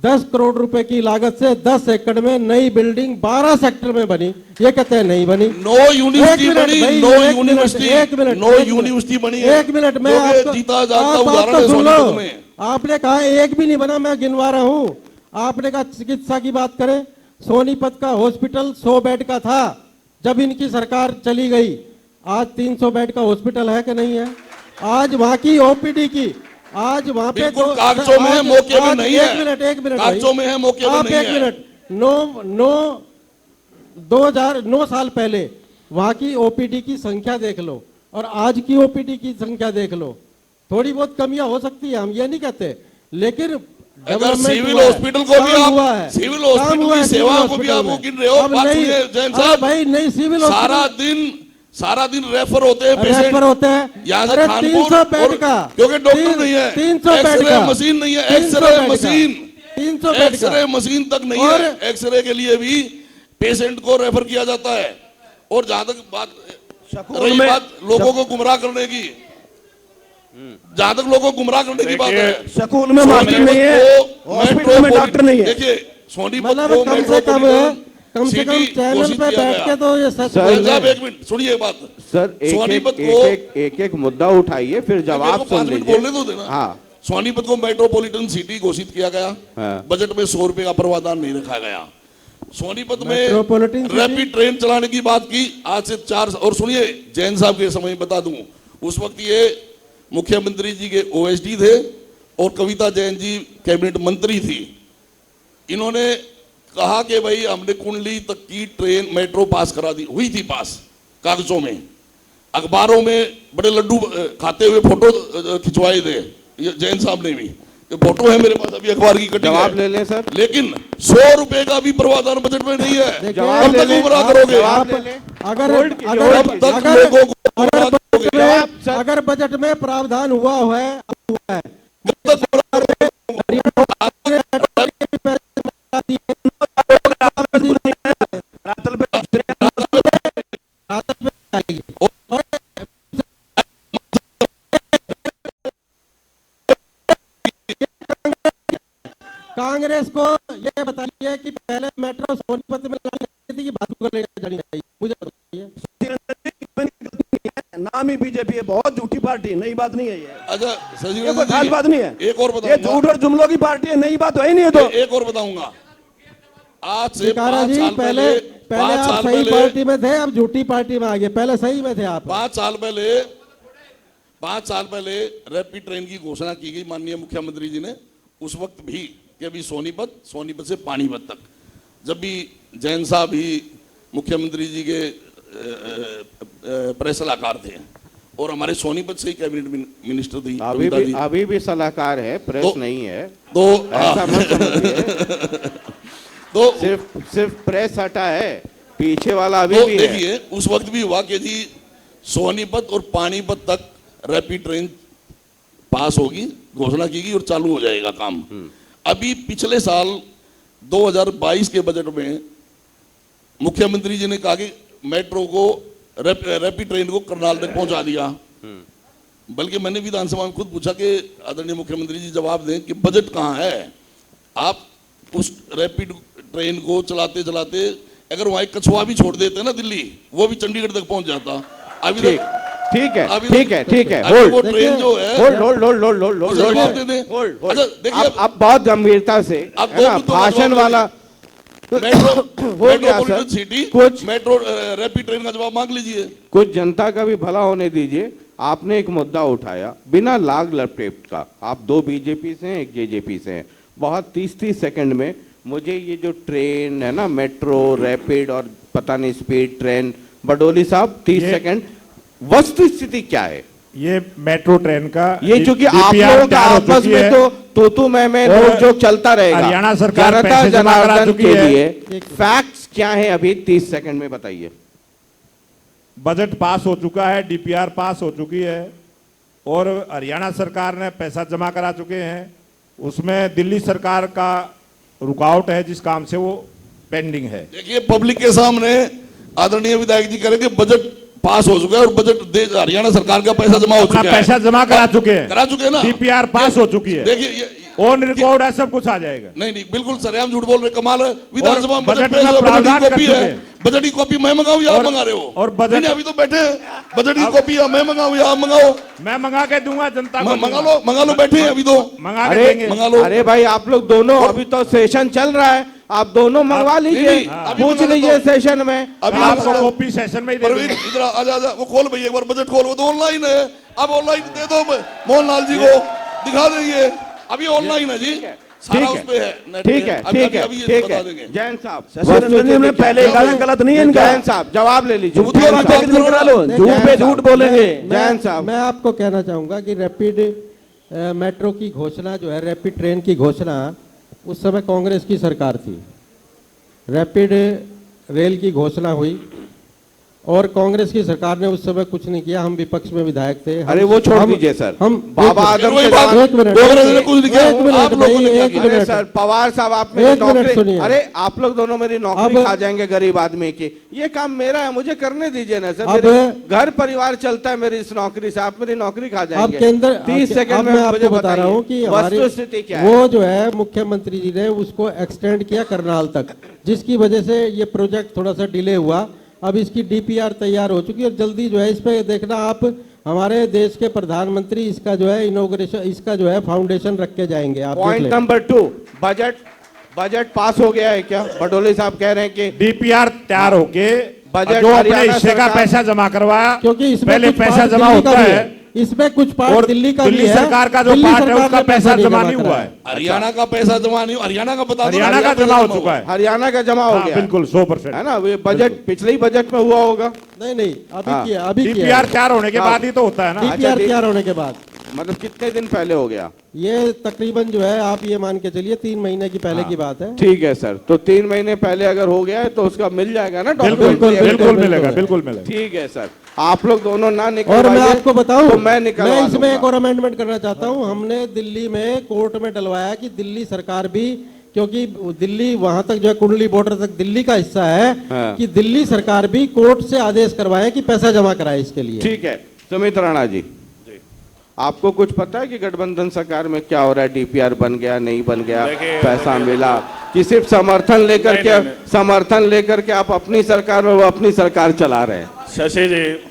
10 करोड़ रुपए की लागत से 10 एकड़ में नई बिल्डिंग 12 सेक्टर में बनी। ये कहते हैं नहीं बनी। 9 यूनिवर्सिटी एक मिनट बनी, भाई, 9 एक यूनिवर्सिटी, मिनट, एक मिनट, 9 एक मिनट। यूनिवर्सिटी बनी है। एक मिनट, मैं जो कि आपको- जीता जागता आप बात उदाहरण तो है सुन लो। सोनीपत में। आपने कहा एक भी नहीं बना, मैं गिनवा रहा हूं। आपने कहा चिकित्सा की बात करें, सोनीपत का हॉस्पिटल 100 बेड का था जब इनकी सरकार चली गई। आज 300 बेड का हॉस्पिटल है कि नहीं है? आज वहां की ओपीडी की, आज वहां पे बिल्कुल तो- कागजों में है, आज- मौके में आज- नहीं है। एक मिनट कागजों में है, मौके में आप नहीं एक है। मिनट, 9 साल पहले वहां की ओपीडी की संख्या देख लो और आज की ओपीडी की संख्या देख लो। थोड़ी बहुत कमियां हो सकती है, हम ये नहीं कहते, लेकिन अगर डेवलपमेंट सिविल हुआ है, हॉस्पिटल को भी काम आप- हुआ है, सिविल काम हॉस्पिटल हुआ की है, सेवाओं सिविल को भी हॉस्पिटल आप में। गिन रहे हो। अब बात नहीं- सुनिए जैन अरे साहब, भाई नहीं, सिविल सारा दिन रेफर होते हैं पेशेंट, रेफर होते हैं। यहाँ से अरे खानपुर 300 बेड और- का, क्योंकि डॉक्टर नहीं है, 300 बेड एक्सरे का मशीन नहीं है, 300 एक्सरे बेड का, मशीन, 300 बेड एक्सरे का। मशीन तक नहीं और- है। एक्सरे के लिए भी पेशेंट को रेफर किया जाता है। और जहां तक बात रही में- बात लोगों को गुमराह करने की, जहां तक लोगों को गुमराह करने की बात है, स्कूल में मास्टर नहीं है, हॉस्पिटल में डॉक्टर नहीं है। देखिए सोनीपत मतलब को कम से कम मेट्रोपॉलिटन कम से कम सिटी चैनल घोषित पे किया बैठ गया। के तो ये सच सर, बोल जैन रहे साहब हैं। एक मिनट सुनिए बात। सर सोनीपत को- एक मुद्दा उठाइए फिर जवाब सुन बोलने लीजिए। दो देना। हाँ सोनीपत को मेट्रोपॉलिटन सिटी घोषित किया गया। हाँ। बजट में 100 रुपए का प्रावधान नहीं रखा गया। सोनीपत में मेट्रोपॉलिटन सिटी- रैपिड ट्रेन चलाने की बात की आज से 4। और सुनिए जैन साहब के समय में बता दूं, उस वक्त ये मुख्यमंत्री जी के ओएसडी थे और कविता जैन जी कैबिनेट मंत्री थी। इन्होंने कहा कि भाई हमने कुंडली तक की ट्रेन मेट्रो पास करा दी, हुई थी पास कागजों में, अखबारों में बड़े लड्डू खाते हुए फोटो खिंचवाए थे ये जैन साहब ने भी। ये फोटो है मेरे पास अभी अखबार की कटिंग जवाब है। ले लें सर। लेकिन 100 रुपए का भी प्रावधान बजट में नहीं है। देखिए, जवाब कब ले तक लें, गुमराह आप करोगे? जवाब ले लें। अगर होल्ड कीजिए, अगर होल्ड कब कीजिए। तक अगर लोगों को अगर गुमराह बजट करोगे? में अगर बजट में प्रावधान हुआ है, अब हुआ है। कब तक गुमराह करोगे? कांग्रेस को ये बताइए कि पहले मेट्रो सोनीपत में लगानी थी कि भादुकर ले जानी चाहिए, मुझे बताइए। नाम ही बीजेपी है, बहुत झूठी पार्टी है, नई बात नहीं है ये। अच्छा शशि ये कोई खास बात नहीं है, एक और ये बताऊंगा, झूठ और जुमलों की पार्टी है, नई बात है ही नहीं है। तो एक और बताऊंगा, आज से चिकारा 5 जी साल पहले पाँच आप साल सही पहले पार्टी में थे, अब झूठी पार्टी में आ गए, पहले सही में थे आप। 5 साल पहले रैपिड ट्रेन की घोषणा की गई माननीय मुख्यमंत्री जी ने, उस वक्त भी कि अभी सोनीपत से पानीपत तक, जब भी जैन साहब ही मुख्यमंत्री जी के प्रेस सलाहकार थे और हमारे सोनीपत से ही कैबिनेट मिनिस्टर थी कविता जी। अभी भी सलाहकार है, प्रेस नहीं है, तो ऐसा मत समझिए। तो सिर्फ प्रेस हटा है, पीछे वाला अभी तो भी है। देखिए उस वक्त भी हुआ कि जी सोनीपत और पानीपत तक रैपिड ट्रेन पास होगी, घोषणा की गई और चालू हो जाएगा काम। अभी पिछले साल 2022 के बजट में मुख्यमंत्री जी ने कहा कि मेट्रो को रैपिड ट्रेन को करनाल तक पहुंचा दिया। बल्कि मैंने विधानसभा में खुद पूछा कि आदरणीय मुख्यमंत्री जी जवाब दें कि बजट कहाँ है। आप उस रैपिड ट्रेन को चलाते चलाते अगर वहां एक कछुआ भी छोड़ देते ना दिल्ली, वो भी चंडीगढ़ तक पहुंच जाता। अभी तक ठीक है, अभी ठीक है, ठीक है, अभी वो ट्रेन जो है होल्ड, उसे जवाब दे दें। अच्छा देखिए अब बहुत गंभीरता से अब है ना, दो भाषण वाला मेट्रोपॉलिटन सिटी कुछ मेट्रो रैपिड ट्रेन का जवाब मांग लीजिए। कुछ जनता का भी भला होने दीजिए। आपने एक मुद्दा उठाया बिना लाग लपेट का, आप 2 बीजेपी से हैं, 1 जेजेपी से हैं, बहुत 30-30 सेकंड में मुझे ये जो ट्रेन है ना, मेट्रो रैपिड और पता नहीं स्पीड ट्रेन, बडोली साहब 30 सेकंड वस्तु स्थिति क्या है? ये मेट्रो ट्रेन का ये चूंकि आप लोगों का आपस में तो तू मैं नोक-झोंक चलता रहेगा। हरियाणा सरकार जनता पैसे जमा करा जनार्दन चुकी के है। लिए फैक्ट्स क्या है अभी 30 सेकंड में बताइए। बजट पास हो चुका है, डीपीआर पास हो चुकी है और हरियाणा सरकार ने पैसा जमा करा चुके हैं। उसमें दिल्ली सरकार का रुकावट है, जिस काम से वो पेंडिंग है। देखिए पब्लिक के सामने आदरणीय विधायक जी करेंगे बजट पास हो चुका है और बजट हरियाणा सरकार का पैसा जमा हो चुका है। पैसा जमा करा चुके हैं ना, डीपीआर पास हो चुकी है। देखिए ऑन रिकॉर्ड है, सब कुछ आ जाएगा। नहीं बिल्कुल सरेआम झूठ बोल रहे, कमाल है। विधानसभा में बजट बजट का प्रावधान की कॉपी कर है, चुके बजट की कॉपी मैं मंगाऊं या आप मंगा रहे हो? और बजट अभी तो बैठे बजट की कॉपी या मैं मंगाऊं या आप मंगाओ? मैं मंगा के दूंगा जनता को। मंगा लो बैठे हैं अभी तो मंगा के देंगे। मंगा लो। अरे भाई आप लोग दोनों, अभी तो सेशन चल रहा है, आप दोनों मंगवा लीजिए, पूछ लीजिए सेशन में। अभी आपको कॉपी सेशन में ही दे परवीन इधर आजा वो खोल भैया एक बार बजट खोल, वो तो ऑनलाइन है। अब ऑनलाइन दे दो मोहनलाल जी को, दिखा देंगे। अभी ऑनलाइन है जी, सारा उस पे है। ठीक है, ठीक है, अभी ठीक बता है। देंगे। जैन साहब हमने पहले कहा गलत नहीं है इनका। जैन साहब जवाब ले लीजिए। झूठ पे झूठ बोलेंगे। जैन साहब मैं आपको कहना चाहूंगा कि रैपिड मेट्रो की घोषणा जो है, रैपिड ट्रेन की घोषणा उस समय कांग्रेस की सरकार थी। रैपिड रेल की घोषणा हुई और कांग्रेस की सरकार ने उस समय कुछ नहीं किया। हम विपक्ष में विधायक थे। अरे वो छोड़ दीजिए सर, हम बाबा आदम के बात- एक मिनट, कुछ नहीं किया, एक मिनट आप लोगों ने क्या एक किया? अरे मिनट सर पवार साहब आप मेरी एक मिनट नौकरी, सुनिए। अरे आप लोग दोनों मेरी नौकरी अब- खा जाएंगे गरीब आदमी की। ये काम मेरा है, मुझे करने दीजिए ना सर। अब- मेरे घर परिवार चलता है मेरी इस नौकरी से, आप मेरी नौकरी खा अब जाएंगे। केंद्र 30 सेकंड में मैं मुझे आपको बता रहा हूँ कि हमारी वस्तुस्थिति क्या है। वो जो है मुख्यमंत्री जी ने उसको एक्सटेंड किया करनाल तक, जिसकी वजह से ये प्रोजेक्ट थोड़ा सा डिले हुआ। अब इसकी डीपीआर तैयार हो चुकी है और जल्दी जो है इस पे देखना आप, हमारे देश के प्रधानमंत्री इसका जो है इनॉग्रेशन, इसका जो है फाउंडेशन रख के जाएंगे। आप देख पॉइंट लें। नंबर 2, बजट पास हो गया है क्या? बडोले साहब कह रहे हैं कि डीपीआर तैयार होके बजट जो अपने हरियाणा हिस्से का सरकार- पैसा जमा करवाया, क्योंकि इसमें पहले कुछ पैसा पार्ट जमा दिल्ली का होता भी है इसमें कुछ पार्ट और दिल्ली का भी दिल्ली है। सरकार का जो दिल्ली पार्ट है सरकार उसका ने पैसा जमा नहीं करा हुआ है। है। हरियाणा का पैसा जमा नहीं, हरियाणा का बता दो। हरियाणा का जमा हो चुका है। हरियाणा का जमा हो हाँ, गया बिल्कुल 100%। है ना। ये बजट पिछले ही बजट में हुआ होगा, नहीं अभी हाँ। किया, अभी डीपीआर तैयार होने के बाद ही तो होता है ना। डीपीआर अच्छा, तैयार होने के बाद। मतलब कितने दिन पहले हो गया? ये तकरीबन जो है आप ये मान के चलिए 3 महीने की पहले की बात है। ठीक है सर, तो 3 महीने पहले अगर हो गया है तो उसका मिल जाएगा ना बिल्कुल डॉक्यूमेंट? बिल्कुल मिलेगा, बिल्कुल मिलेगा। ठीक है सर, आप लोग दोनों ना निकल, और मैं आपको बताऊं, तो मैं निकलवा मैं इसमें एक दूंगा। और अमेंडमेंट करना चाहता हूं। हमने दिल्ली में कोर्ट में डलवाया कि दिल्ली सरकार भी, क्योंकि दिल्ली वहां तक जो है कुंडली बॉर्डर तक दिल्ली का हिस्सा है, हाँ। कि दिल्ली सरकार भी कोर्ट से आदेश करवाए कि पैसा जमा कराए इसके लिए। ठीक है सुमित राणा जी, आपको कुछ पता है कि गठबंधन सरकार में क्या हो रहा है? डीपीआर बन गया, नहीं बन गया, देखिए, पैसा मिला कि सिर्फ समर्थन लेकर नहीं, के नहीं, नहीं। समर्थन लेकर के आप अपनी सरकार में वो अपनी सरकार चला रहे हैं। शशि जी,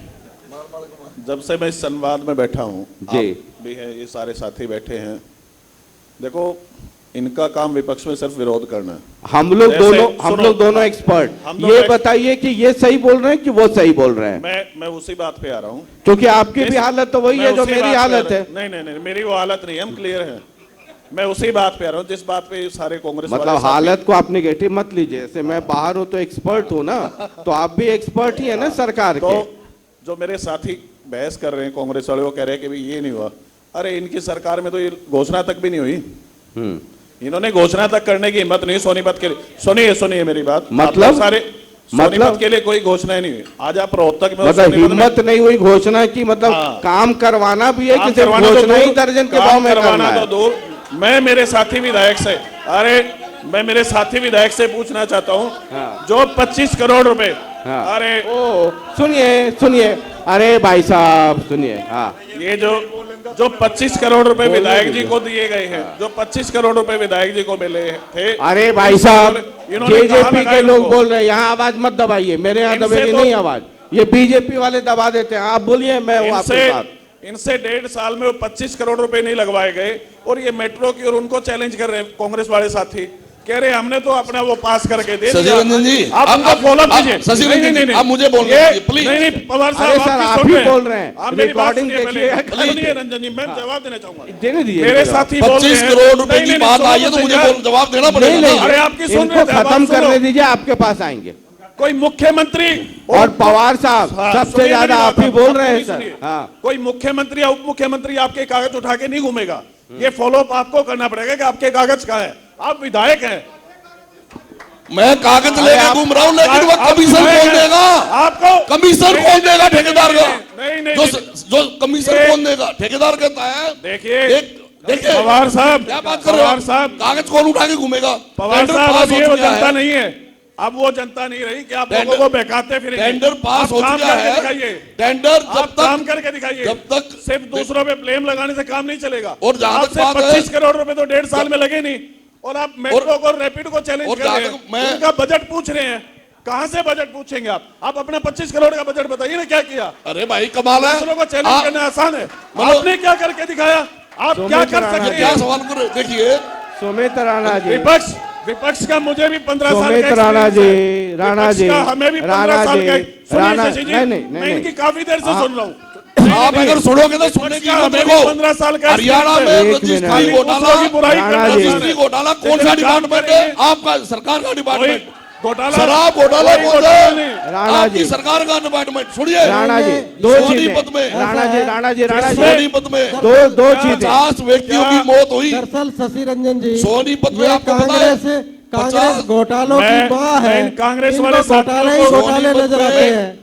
जब से मैं इस संवाद में बैठा हूँ, जी। आप भी हैं, ये सारे साथी बैठे हैं, देखो इनका काम विपक्ष में सिर्फ विरोध करना है। हम लोग सुनो, दोनों एक्सपर्ट, हम दोनों ये एक्स- बताइए कि ये सही बोल रहे हैं कि वो सही बोल रहे हैं? मैं उसी बात पे आ रहा हूँ, क्योंकि आपकी भी हालत तो वही मैं है जो उसी मेरी बात पे आ हालत रहा है। हूं। नहीं, मेरी वो हालत नहीं है, हम क्लियर हैं। मैं उसी बात पे आ रहा हूँ जिस बात पे सारे कांग्रेस वाले मतलब साथी- हालत को आप नेगेटिव मत लीजिए, जैसे मैं बाहर हूं तो एक्सपर्ट हूं ना, तो आप भी एक्सपर्ट ही है ना सरकार तो के। जो मेरे साथी बहस कर रहे हैं कांग्रेस वाले, वो कह रहे हैं कि भाई ये नहीं हुआ। अरे इनकी सरकार में तो ये घोषणा तक भी नहीं हुई। इन्होंने घोषणा तक करने की हिम्मत नहीं सोनीपत के लिए। सुनिए मेरी बात, मतलब? आप लोग सारे सोनीपत के लिए कोई घोषणा नहीं हुई। आज आप रोहतक में, मतलब सोनीपत में- हिम्मत नहीं हुई घोषणा की, मतलब हाँ। काम करवाना भी है काम कि सिर्फ करवाना तो घोषणा ही दूर, दर्जन के काम भाव में करवाना करना तो है। दूर। मैं मेरे साथी विधायक से, मैं मेरे साथी विधायक से पूछना चाहता हूँ, जो 25 करोड़ रुपए, हाँ। अरे ओ सुनिए, अरे भाई साहब सुनिए, हाँ ये जो 25 करोड़ रुपए विधायक जी को दिए गए हैं, जो 25 करोड़ रुपए विधायक जी को मिले थे, अरे भाई साहब, इन्होंने कहाँ जेजेपी लगाए के लोग उनको? बोल रहे हैं, यहाँ आवाज मत दबाइए, मेरे यहाँ इनसे दबेगी तो- नहीं आवाज, ये बीजेपी वाले दबा देते हैं। आप बोलिए, मैं हूँ आपके साथ। इनसे 1.5 साल में वो 25 करोड़ रुपए नहीं लगवाए गए, और ये मेट्रो की और उनको चैलेंज कर रहे हैं कांग्रेस वाले साथी, कह रहे हैं हमने तो अपना वो पास करके दे शशि दिया। रंजन जी, आप उनको फॉलो कीजिए। शशि नहीं, रंजन नहीं, जी, नहीं, आप मुझे बोलने ये- दीजिए, प्लीज। नहीं, पवार साहब, अरे सर, आप आप सुन ही रहे हैं। बोल रहे हैं, आप मेरी बात रिकॉर्डिंग सुनिए देखिए, पहले। प्लीज। सुनिए रंजन जी, मैं जवाब देना चाहूंगा। देने दीजिए मेरे साथी बोल रहे 25 हैं- करोड़ रुपए नहीं, की नहीं, बात सुनो आई है तो तो मुझे यार। जवाब देना नहीं पड़ेगा। नहीं, अरे आपकी सुन इनको रहे थे, अब खत्म आप सुनो। करने दीजिए, आपके पास आएंगे। कोई मुख्यमंत्री और पवार साहब हाँ, सबसे सुनिए ज्यादा मेरी आप ही बात, बोल रहे हैं सुनिए। सर। हाँ, कोई मुख्यमंत्री या उप मुख्यमंत्री आपके कागज उठा के नहीं घूमेगा। ये फॉलो अप आपको करना पड़ेगा कि आपके कागज कहाँ है। आप विधायक हैं, मैं कागज लेके घूम रहा हूँ, लेकिन वो आप कमीशन विधायक कौन हैं। देगा? आपको कमीशन नहीं, कौन देगा? नहीं, ठेकेदार का। नहीं, नहीं, जो कमीशन ये- कौन देगा? ठेकेदार कहता है। देखिए देखिए पवार साहब, क्या बात कर रहे हो पवार आप? साहब, कागज कौन उठा के घूमेगा? पवार टेंडर साहब, पास अब हो ये वो चुका जनता है। नहीं है। अब वो जनता नहीं रही कि आप टेंडर- लोगों को बहकाते फिरेंगे। टेंडर पास आप हो काम चुका करके है। दिखाइए। टेंडर आप काम करके दिखाइए। जब तक सिर्फ दूसरों पे ब्लेम लगाने से काम नहीं चलेगा। और जहां तक आपसे बात है- 25 करोड़ रुपए तो 1.5 साल में लगे नहीं, और आप मेट्रो को, रैपिड को चैलेंज और कर रहे जहां हैं। तक मैं- उनका बजट पूछ रहे हैं। कहां से बजट पूछेंगे आप अपना 25 करोड़ का बजट बताइए ना, क्या किया। अरे भाई कमाल है। दूसरों को चैलेंज करना आसान है, मतलब- आपने क्या करके दिखाया? आप क्या कर राणा, सकते क्या हैं? सवाल कर रहे? देखिए सुमित राणा जी, विपक्ष का मुझे भी 15 साल सुमित का राणा experience है। जी, राणा विपक्ष जी, का हमें भी 15 राणा साल का जी, सुनिए राणा- शशि जी, नहीं, मैं नहीं। इनकी काफी देर से हाँ। सुन रहा हूँ। आप अगर सुनोगे तो सुनने की विपक्ष का हिम्मत हमें भी देखो। 15 साल का हरियाणा experience में है। एक मिनट। रजिस्ट्री घोटाला, दूसरों की बुराई राणा करना जी। आसान रजिस्ट्री है। घोटाला कौन सा लेकिन काम डिपार्टमेंट है? करेंगे। आपका सरकार का डिपार्टमेंट। घोटाला, शराब घोटाला कोई कौन घोटाला है? नहीं। राणा आपकी जी। सरकार का डिपार्टमेंट। सुनिए राणा जी, दो सोनीपत चीजें, में राणा जी, सोनीपत में दो चीजें। 50 व्यक्तियों की मौत हुई। दरअसल शशि रंजन जी, सोनीपत में ये आपको पता है? कांग्रेस घोटालों की माँ है। मैं कांग्रेस इनको वाले साथियों घोटाले ही को घोटाले सोनीपत नजर में- आते हैं।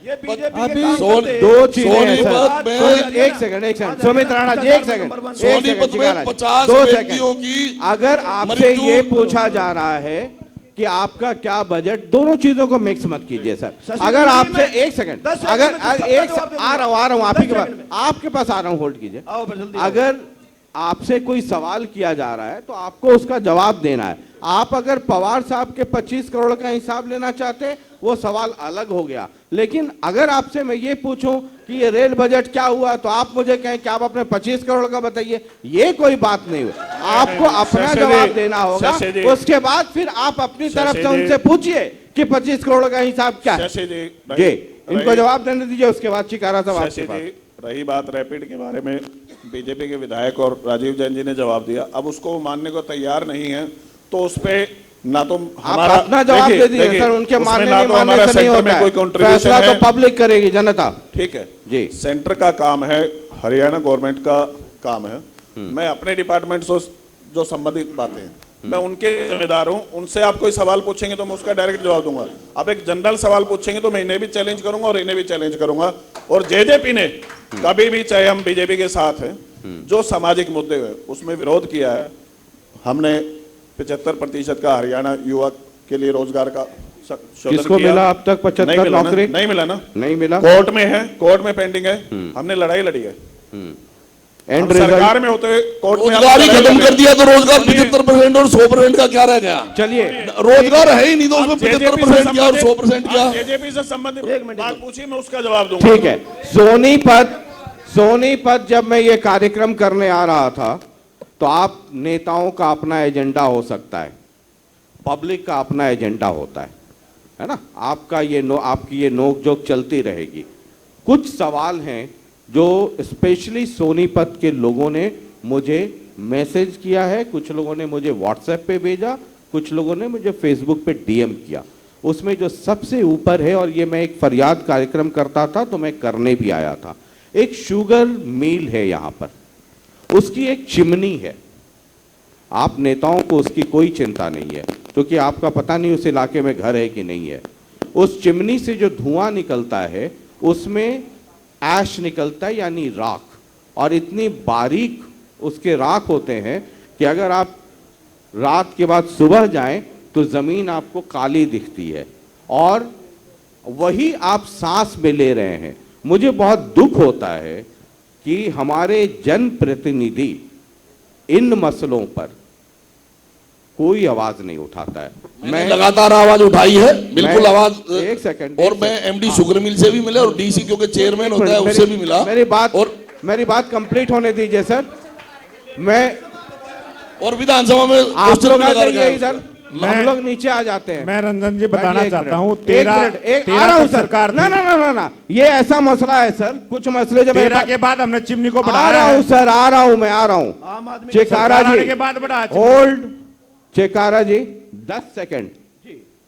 अभी दो चीजें हैं सोनीपत सर। में- सुमित, एक सेकंड सुमित राणा जी, एक सेकंड सोनीपत में 50 दो व्यक्तियों सेकंड। की अगर आपसे मृत्यु- ये पूछा जा रहा है कि आपका क्या बजट, दोनों चीजों को मिक्स मत कीजिए सर। अगर आपसे एक सेकंड, अगर आ रहा हूं आप ही के पास, आपके पास आ रहा हूं, होल्ड कीजिए। अगर आपसे कोई सवाल किया जा रहा है तो आपको उसका जवाब देना है। आप अगर पवार साहब के 25 करोड़ का हिसाब लेना चाहते हैं, वो सवाल अलग हो गया। लेकिन अगर आपसे मैं ये पूछूं कि ये रेल बजट क्या हुआ, तो आप मुझे कहें कि आप अपने 25 करोड़ का बताइए, ये कोई बात नहीं हुई। आपको अपना शशि जवाब जी, देना होगा, शशि जी। उसके बाद फिर आप अपनी तरफ से शशि जी। उनसे पूछिए कि 25 करोड़ का हिसाब क्या है। शशि जी, जी, इनको जवाब देने दीजिए, उसके बाद चिकारा साहब आपके शशि पास। जी, रही बात रैपिड के बारे में, बीजेपी के विधायक और राजीव जैन जी ने जवाब दिया। अब उसको वो मानने को तैयार नहीं है, तो उस पे ना तो हमारा अपना जवाब दे दीजिए सर, उनके उसमें मानने ना नहीं तो मानने हमारा से नहीं सेंटर होता में कोई है। कंट्रीब्यूशन फैसला है। तो पब्लिक करेगी, जनता। ठीक है जी। सेंटर का काम है, हरियाणा गवर्नमेंट का काम है। मैं अपने डिपार्टमेंट से जो संबंधित बातें हैं, मैं उनके जिम्मेदार हूं। उनसे आप कोई सवाल पूछेंगे तो मैं उसका डायरेक्ट जवाब दूंगा। आप एक जनरल सवाल पूछेंगे तो मैं इन्हें भी चैलेंज करूंगा और इन्हें भी चैलेंज करूंगा। और जेजेपी ने कभी भी, चाहे हम बीजेपी के साथ हैं, जो सामाजिक मुद्दे हुए उसमें विरोध किया है। हमने 75% का हरियाणा युवा के लिए रोजगार का शोधन किसको किया। मिला अब तक 75 नहीं मिला ना, नौकरी? नहीं मिला ना, नहीं मिला। कोर्ट में है, कोर्ट में पेंडिंग है। हमने लड़ाई लड़ी है। एंड सरकार रिजल्ट। में होते कोर्ट में रोजगार ही खत्म कर दिया तो रोजगार 75% और 100% का क्या रह गया? चलिए, रोजगार है ही नहीं तो उसमें 75% क्या और 100% क्या? जेजेपी से संबंधित बात पूछिए, मैं उसका जवाब दूंगा। ठीक है। सोनीपत जब मैं ये कार्यक्रम करने आ रहा था तो आप नेताओं का अपना एजेंडा हो सकता है, पब्लिक का अपना एजेंडा होता है ना? आपकी ये नोकझोंक चलती रहेगी। कुछ सवाल हैं जो स्पेशली सोनीपत के लोगों ने मुझे मैसेज किया है, कुछ लोगों ने मुझे व्हाट्सएप पे भेजा, कुछ लोगों ने मुझे फेसबुक पे डीएम किया। उसमें जो सबसे ऊपर है, और ये मैं एक फरियाद कार्यक्रम करता था तो मैं करने भी आया था, एक शुगर मिल है यहाँ पर, उसकी एक चिमनी है। आप नेताओं को उसकी कोई चिंता नहीं है, क्योंकि आपका पता नहीं उस इलाके में घर है कि नहीं है। उस चिमनी से जो धुआं निकलता है उसमें ऐश निकलता है, यानी राख, और इतनी बारीक उसके राख होते हैं कि अगर आप रात के बाद सुबह जाएं तो जमीन आपको काली दिखती है, और वही आप सांस में ले रहे हैं। मुझे बहुत दुख होता है कि हमारे जनप्रतिनिधि इन मसलों पर कोई आवाज नहीं उठाता है। मैंने लगातार आवाज उठाई है, बिल्कुल आवाज। एक सेकंड, और मैं एमडी शुगर मिल से भी मिला और डीसी क्योंकि चेयरमैन होता है उससे भी मिला। मेरी बात कंप्लीट होने दीजिए सर। मैं और विधानसभा में आप लोग आ जाइए इधर, हम लोग नीचे आ जाते हैं। मैं रंजन जी बताना चाहता हूँ, आ रहा हूँ सरकार। ना, ये ऐसा मसला है सर, कुछ मसले जब 13 के बाद हमने चिमनी को आ बढ़ाया रहा हूँ है। सर, आ रहा हूँ, मैं आ रहा हूँ। आम आदमी चेकारा सरकार आने जी, के बाद बढ़ाया चिमनी। होल्ड। चेकारा जी 10 सेकंड,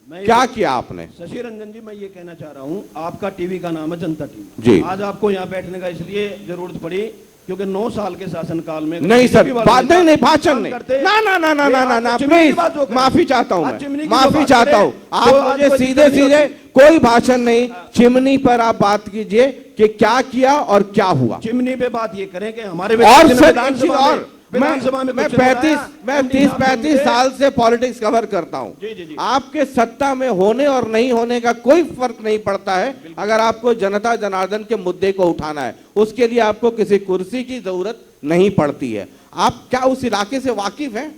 मैं क्या किया आपने? शशि रंजन जी, मैं ये कहना चाह रहा हूँ, आपका टीवी का नाम है जनता टीवी जी। आज आपको यहाँ बैठने का इसलिए जरूरत पड़ी क्योंकि 9 साल के शासनकाल में नहीं सर, नहीं भाषण नहीं, करते- ना चिमनी की प्लीज, बात जो करें। माफी चाहता हूँ, आप चिमनी मैं की माफी जो बात चाहता करें, हूँ। तो आप आज मुझे कोई सीधे दिक्कत नहीं सीधे होती। कोई भाषण नहीं, चिमनी पर आप बात कीजिए कि क्या किया और क्या हुआ। चिमनी पे बात ये करें कि हमारे और विधानसभा सर में- एक चीज और, विधानसभा में मैं कुछ नहीं आया। 30-35 साल से पॉलिटिक्स कवर करता हूं। जी, जी, जी। आपके सत्ता में होने और नहीं होने का कोई फर्क नहीं पड़ता है, अगर आपको जनता जनार्दन के मुद्दे को उठाना है, उसके लिए आपको किसी कुर्सी की जरूरत नहीं पड़ती है। आप क्या उस इलाके से वाकिफ हैं?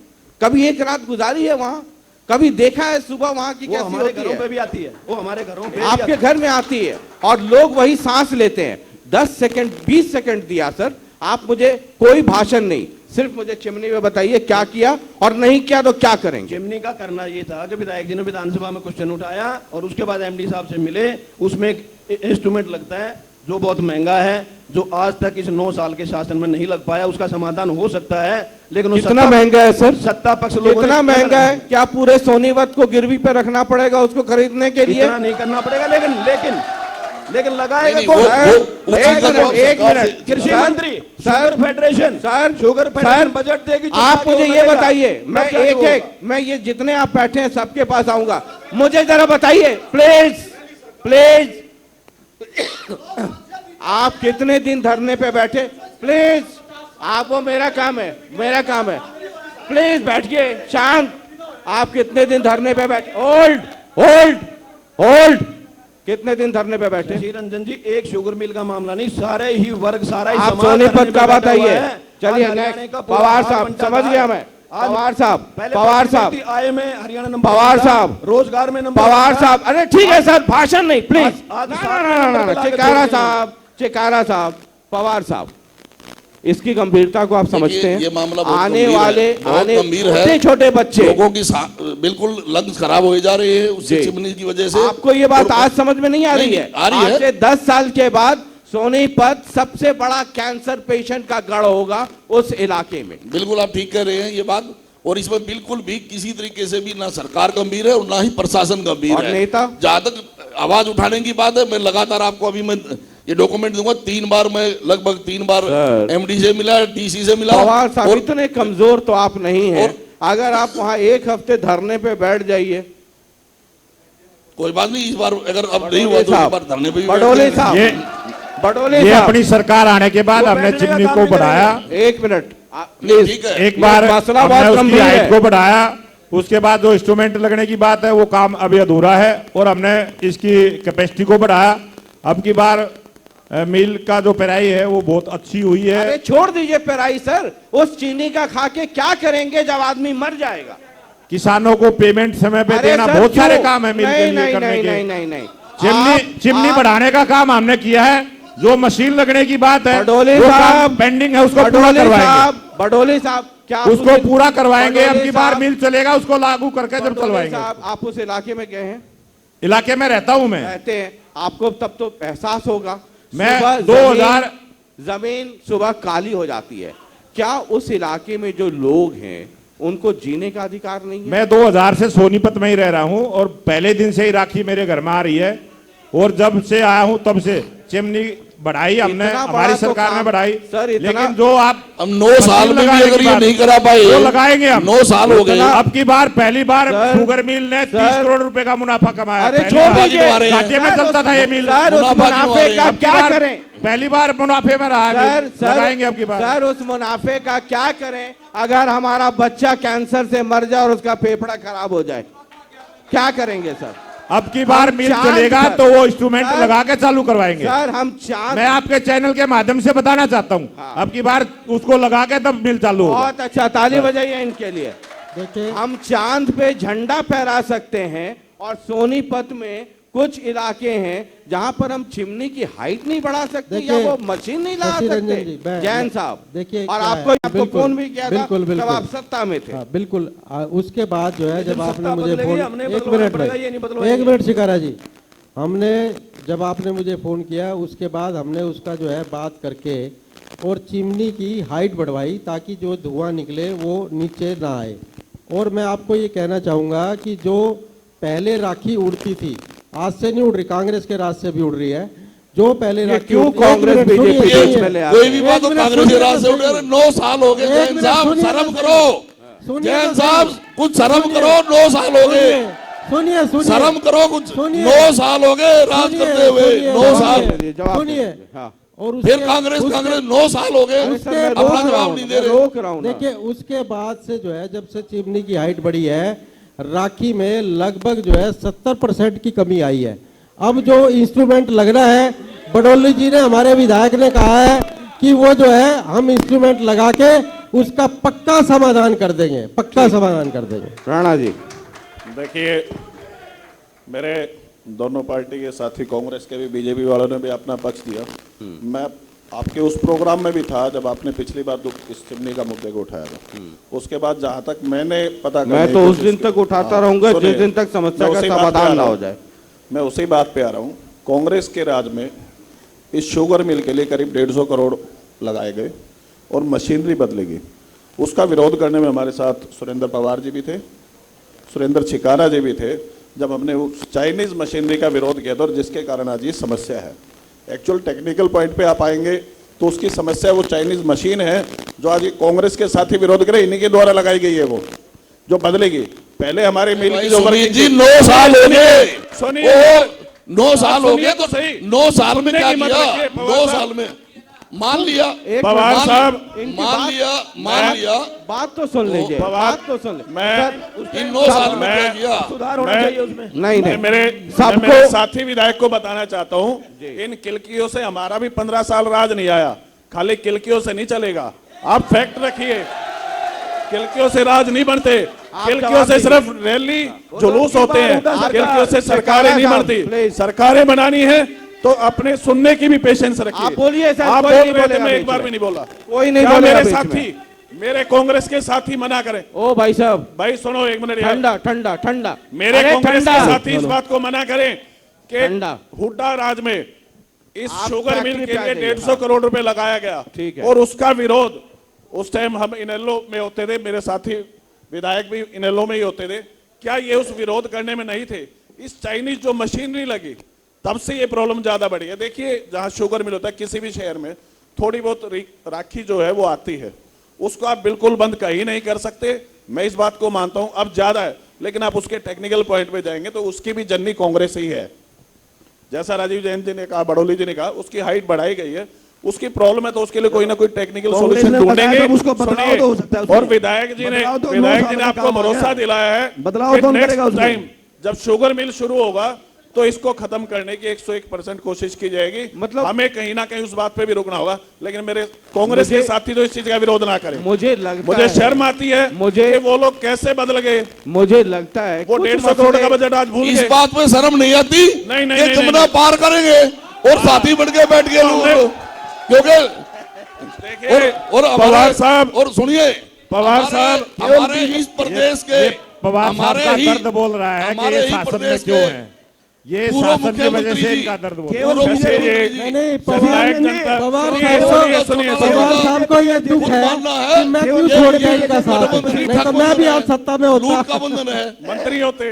कभी एक रात गुजारी है वहां? कभी देखा है सुबह वहां की वो कैसी हमारे होती घरों पे है? भी आती है, वो हमारे घरों पे भी आपके आती है। घर में आती है और लोग वही सांस लेते हैं। 10 सेकंड 20 सेकंड दिया सर, आप मुझे कोई भाषण नहीं, सिर्फ मुझे चिमनी में बताइए क्या किया और नहीं किया तो क्या करेंगे। चिमनी का करना ये था कि विधायक जी ने विधानसभा में क्वेश्चन उठाया और उसके बाद एमडी साहब से मिले, उसमें एक इंस्ट्रूमेंट लगता है जो बहुत महंगा है, जो आज तक इस 9 साल के शासन में नहीं लग पाया। उसका समाधान हो सकता है, लेकिन कितना महंगा है सर? सत्ता पक्ष लोगों ने कितना महंगा है? क्या पूरे सोनीपत को गिरवी पे रखना पड़ेगा उसको खरीदने के लिए? इतना नहीं करना पड़ेगा, लेकिन लगाएगा नहीं, कौन? एक मिनट कृषि सर, मंत्री, sugar federation, sir, sugar federation budget देगी। आप मुझे ये बताइए, मैं तब जाके होगा। मैं ये जितने आप बैठे हैं सबके पास आऊंगा, मुझे जरा बताइए प्लीज आप कितने दिन धरने पे बैठे? प्लीज आप, वो मेरा काम है प्लीज बैठिए शांत। आप कितने दिन धरने पे बैठे? होल्ड कितने दिन धरने पे बैठे? शशि रंजन जी, एक शुगर मिल का मामला नहीं, सारे ही वर्ग, सारा ही आप समाज सोनीपत धरने पे का बैठा बताइए। हुआ है। चलिए आज हरियाणा next, का पूरा पवार हाल साहब, पंचायत समझ गया मैं। आज पवार साहब, पहले पवार साहब, आय में हरियाणा नंबर पवार 1 था, साहब, रोजगार में नंबर पवार 1 था। साहब, अरे ठीक है सर, भाषण नहीं प्लीज। आज ना, सात ना, ना, नंबर ना, पे लाके चिकारा छोड़ साहब, चिकारा साहब, पवार साहब, इसकी गंभीरता को आप समझते हैं? ये मामला बहुत आने गंभीर है, वाले बहुत गंभीर है। छोटे छोटे बच्चे, लोगों की बिल्कुल लंग्स खराब हो जा रही है उससे, जी। चिमनी की वजह से। आपको ये बात आज समझ में नहीं आ रही है? आ रही है। आज से 10 साल के बाद सोनीपत सबसे बड़ा कैंसर पेशेंट का गढ़ होगा उस इलाके में। बिल्कुल आप ठीक कह रहे हैं ये बात, और इसमें बिल्कुल भी किसी तरीके से भी ना सरकार गंभीर है और ना ही प्रशासन गंभीर और है। नेता? जहां तक आवाज उठाने की बात है, मैं लगातार आपको अभी मैं ये डॉक्यूमेंट दूंगा, 3 बार मैं लगभग 3 बार सर। एमडी से मिला, डीसी से मिला। पवार साहब, और इतने कमजोर तो आप नहीं हैं। और- अगर आप वहां एक हफ्ते धरने पे बैठ जाइए। कोई बात नहीं, इस बार अगर अब नहीं हुआ तो इस बार धरने पे भी बैठ बडोले जाएंगे। साहब, ये बडोले ये साहब, अपनी सरकार आने के बाद वो हमने बैठने का चिमनी काम को नहीं बढ़ाया, एक मिनट प्लीज। ठीक है। एक बार मसला हमने बहुत उसकी गंभीर है। हाइट को बढ़ाया, उसके बाद जो इंस्ट्रूमेंट लगने की बात है वो काम अभी अधूरा है, और हमने इसकी कैपेसिटी को बढ़ाया। अब की बार मिल का जो पेराई है वो बहुत अच्छी हुई है। अरे छोड़ दीजिए पेराई सर, उस चीनी का खा के क्या करेंगे जब आदमी मर जाएगा? किसानों को पेमेंट समय पे अरे देना, सर, बहुत सारे क्यों? काम है मिल के नहीं, लिए नहीं, करने नहीं, के। नहीं, नहीं, नहीं। चिमनी बढ़ाने का काम हमने किया है। जो मशीन लगने की बात है बडोली वो काम साहब, पेंडिंग है, उसको पूरा बडोली करवाएंगे। साहब, बडोली साहब, क्या आप उसको उस- पूरा करवाएंगे। अब बडोली की बार साहब, मिल चलेगा, उसको लागू करके जब बडोली चलवाएंगे। साहब, आप उस इलाके में गए हैं? इलाके में रहता हूं मैं। रहते हैं, आपको तब तो एहसास होगा। मैं सुबह 2000 जमीन सुबह काली हो जाती है। क्या उस इलाके में जो लोग हैं उनको जीने का अधिकार नहीं है? मैं 2000 से सोनीपत में ही रह रहा हूं और पहले दिन से ही राखी मेरे घर में आ रही है। और जब से आया हूं तब से चिमनी बढ़ाई हमने, इतना बड़ा हमारी तो सरकार ने काम- बढ़ाई। सर, इतना- लेकिन जो आप हम 9 साल में भी लगाने अगर की ये बात- नहीं करा पाए, वो लगाएंगे हम। 9 साल हो गए। अब की बार पहली बार सर, शुगर मिल ने 30 सर, करोड़ रुपए का मुनाफा कमाया। अरे पहली छोड़ बार दीजिए। घाटे में सर, चलता था ये मिल। सर, उस मुनाफा क्यों मुनाफे आ का रहे हैं? क्या करें? पहली बार मुनाफे में रहा सर, मिल। सर, लगाएंगे अब की बार। सर, उस मुनाफे का क्या करें अगर हमारा बच्चा कैंसर से मर जाए और उसका फेफड़ा खराब हो जाए? क्या करेंगे सर? अब की बार हम मिल चांद चलेगा पर- तो वो इंस्ट्रूमेंट सर, लगा के चालू करवाएंगे। सर, हम चांद मैं आपके चैनल के माध्यम से बताना चाहता हूँ, अब की बार उसको लगा के तब मिल चालू होगा। बहुत अच्छा, ताली बजाइए इनके लिए। देखिए हम चांद पे झंडा फहरा सकते हैं और सोनीपत में कुछ इलाके हैं जहां पर हम चिमनी की हाइट नहीं बढ़ा सकते या देखिए, वो मशीन नहीं लगा शशि रंजन सकते। जी, जैन साहब, देखिए और क्या आपको है, आपको बिल्कुल, फोन भी किया था बिल्कुल, जब बिल्कुल। आप सत्ता में थे। हाँ, बिल्कुल। उसके बाद जो है जब आपने मुझे बदलेगी, फोन हमने एक बदलवाना मिनट पड़ेगा, ये नहीं बदलवाएंगे। एक मिनट शिकारा जी, हमने जब आपने मुझे फोन किया उसके बाद हमने उसका जो है बात करके और चिमनी की हाइट बढ़वाई ताकि जो धुआं निकले वो नीचे ना आए। और मैं आपको ये कहना चाहूँगा कि जो पहले राखी उड़ती थी आज से नहीं उड़ रही, कांग्रेस के राज से भी उड़ रही है। जो पहले राखी क्यों उड़ती- कांग्रेस एक मिनट, बीजेपी सुनिए, बीच में ले आते कोई हैं? भी बात हो, एक मिनट कांग्रेस सुनिए के राज तो से उठ रहे। 9 साल हो गए। एक जैन मिनट साहब सुनिए तो शर्म सही। करो। सुनिए जैन तो साहब सही। कुछ शर्म सुनिए। करो। 9 साल हो गए। सुनिए सुनिए शर्म करो कुछ। सुनिए। 9 साल हो गए राज सुनिए, करते हुए। सुनिए, 9 साल। सुनिए, जवाब सुनिए। दीजिए। हाँ। और फिर उसके- कांग्रेस उसके- कांग्रेस 9 साल हो गए। अरे सर, मैं उसके- रोक अपना रहा जवाब हूँ, नहीं दे मैं रहे। रोक रहा हूँ ना। देखिए उसके बाद से जो है जब से चिमनी की हाइट बढ़ी है राखी में लगभग जो है 70% की कमी आई है। अब जो इंस्ट्रूमेंट लगना है, बडोली जी ने हमारे विधायक ने कहा है कि वो जो है हम इंस्ट्रूमेंट लगा के उसका पक्का समाधान कर देंगे, पक्का समाधान कर देंगे। राणा जी, देखिए, मेरे दोनों पार्टी के साथी कांग्रेस के भी बीजेपी वालों ने भी अपना पक्ष दिया। मैं आपके उस प्रोग्राम में भी था जब आपने पिछली बार इस चिमनी का मुद्दे को उठाया था। उसके बाद जहां तक मैंने पता करने मैं की तो उस कोशिश दिन की- तक उठाता हाँ, रहूंगा सुनिए, जिस दिन तक समस्या मैं का उसी बात पे आ समाधान ना रहा हो हूं। जाए। मैं उसी बात पे आ रहा हूँ। कांग्रेस के राज में इस शुगर मिल के लिए करीब 150 करोड़ लगाए गए और मशीनरी बदलेगी। उसका विरोध करने में हमारे साथ सुरेंद्र पवार जी भी थे, सुरेंद्र छिकारा जी भी थे, जब हमने उस चाइनीज मशीनरी का विरोध किया था और जिसके कारण आज ये समस्या है। एक्चुअल टेक्निकल पॉइंट पे आप आएंगे तो उसकी समस्या वो चाइनीज मशीन है जो आज ये कांग्रेस के साथी विरोध करे, इन्हीं के द्वारा लगाई गई है, वो जो बदलेगी। पहले हमारे मिल की भाई जो सुमित वर्किंग जी थी- 9 साल हो गए। सुनिए, ओ, 9 साल हो सुनिए गए तो सही। 9 साल में सुनने क्या की मत किया? रखिए, पवार 9 साहब। साल में मान लिया। पवार मान- साहब, मान लिया। बात तो सुन लीजिए, पवार, बात तो सुन लीजिए। मैं इन 9 साल में क्या मैं- किया? सुधार होना मैं- चाहिए उसमें। नहीं नहीं, मैं सबको- मेरे साथी विधायक को बताना चाहता हूं, इन किलकियों से हमारा भी 15 साल राज नहीं आया। खाली किलकियों से नहीं चलेगा। आप फैक्ट रखिए, किलकियों से राज नहीं बनते। किलकियों से सिर्फ रैली जुलूस होते हैं। किलकियों से सरकारें नहीं बनती। सरकारें बनानी है तो अपने सुनने की भी पेशेंस रखिए। आप बोलिए सर, आप कोई बोल नहीं रहे थे, बोलेगा मैं एक बीच बार में। भी नहीं बोला। कोई नहीं क्या बोलेगा मेरे बीच साथी, मेरे कांग्रेस के साथी मना करें? ओ भाई साहब, भाई सुनो एक मिनट यार। ठंडा ठंडा ठंडा, मेरे अरे कांग्रेस के ठंडा। साथी इस बात को मना करें कि ठंडा। हुड्डा राज में इस आप शुगर मिल फैक्ट्री के पे आ लिए जाइए। 150 करोड़ रुपए लगाया गया। ठीक है। और उसका विरोध उस टाइम हम इनेलो में होते थे, मेरे साथी विधायक भी इनेलो में ही होते थे। क्या ये उस विरोध करने में नहीं थे? इस चाइनीज जो मशीनरी लगी तब से ये प्रॉब्लम ज्यादा बढ़ी है। देखिए, जहां शुगर मिल होता है किसी भी शहर में थोड़ी बहुत राखी जो है वो आती है, उसको आप बिल्कुल बंद कहीं नहीं कर सकते। मैं इस बात को मानता हूं, अब ज्यादा है, लेकिन आप उसके टेक्निकल पॉइंट पे जाएंगे तो उसकी भी जननी कांग्रेस ही है। जैसा राजीव जैन जी ने कहा, बडोली जी ने कहा, उसकी हाइट बढ़ाई गई है, उसकी प्रॉब्लम है तो उसके लिए कोई ना कोई टेक्निकल कांग्रेस सॉल्यूशन ने बताया ढूंढेंगे। तो उसको बदलाव सुनिए, तो हो सकता है उसमें। और विधायक जी ने बदलाव तो 9 विधायक साल जी ने में आपको काम आ भरोसा गया। दिलाया है बदलाव कि कौन नेक्स्ट करेगा उसमें? टाइम जब शुगर मिल शुरू होगा तो इसको खत्म करने की 101% कोशिश की जाएगी। मतलब- हमें कहीं ना कहीं उस बात पे भी रुकना होगा, लेकिन मेरे कांग्रेस के साथी तो इस चीज का विरोध ना करें। मुझे लगता मुझे है शर्म आती है मुझे- कि वो लोग कैसे बदल गए। मुझे लगता है वो कुछ 150 करोड़ का मसले- बजट आज भूल इस गए। बात पे शर्म नहीं आती नहीं, नहीं, कि नहीं, जमुना नहीं। पार करेंगे और साथी बन के बैठ गए लोग, क्योंकि देखिए और पवार साहब, और सुनिए पवार हमारे- साहब, हमारे इस प्रदेश के पवार साहब हमारे का ही- दर्द बोल रहा है कि हमारे ये ही शासन में प्रदेश क्यों के है, ये पूर्व शासन की वजह मुख्यमंत्री से जी, इनका दर्द बोल पूर्व रहा है। मुख्यमंत्री जी, नहीं पवार पवार जनता- पवार सुनिए, साहब सुनिए, सुनिए, पवार सुनिए। साहब को ये दुख है मानना है कि मैं कि क्यों ये- छोड़ ये- गया इनका ये साथ, गठबंधन नहीं तो मैं भी आज सत्ता में लूट होता। का बंधन है, मंत्री होते।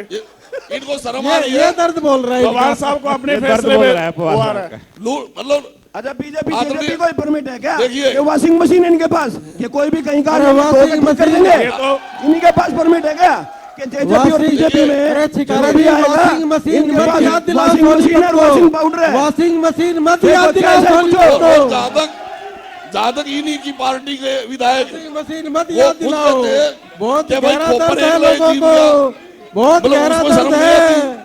इनको शर्म आ रही ये है। दर्द बोल रहा है पवार इनका। साहब को अपने ये दर्द फैसले बोल में रहा है पवार वो आ साहब रहा है। का। लूट मतलब अच्छा बीजेपी आदमी- जेजेपी कोई परमिट है क्या? देखिए। ये वॉशिंग मशीन है इनके पास, ये कोई भी कहीं का अरे धो के वॉशिंग ठीक कर मशीन- देंगे। ये तो- इनके पास परमिट है क्या कि जेजेपी और वॉशिंग- बीजेपी में अरे छिकारा जो भी जी, आएगा, वॉशिंग मशीन इनके मत पास याद दिलाओ वॉशिंग मशीन है, सोनीपत को। वॉशिंग पाउडर है। वॉशिंग मशीन मत देखो याद दिलाओ कैसे सोनीपत कुछ- को। जहां तक इन्हीं की पार्टी के विधायक वॉशिंग मशीन मत वो याद खुद दिलाओ। कहते हैं बहुत कि भाई गहरा खोपर दर्द है एक लाख लोगों कीन को, दिया। बहुत मतलब गहरा उसमें शर्म दर्द नहीं है। आती।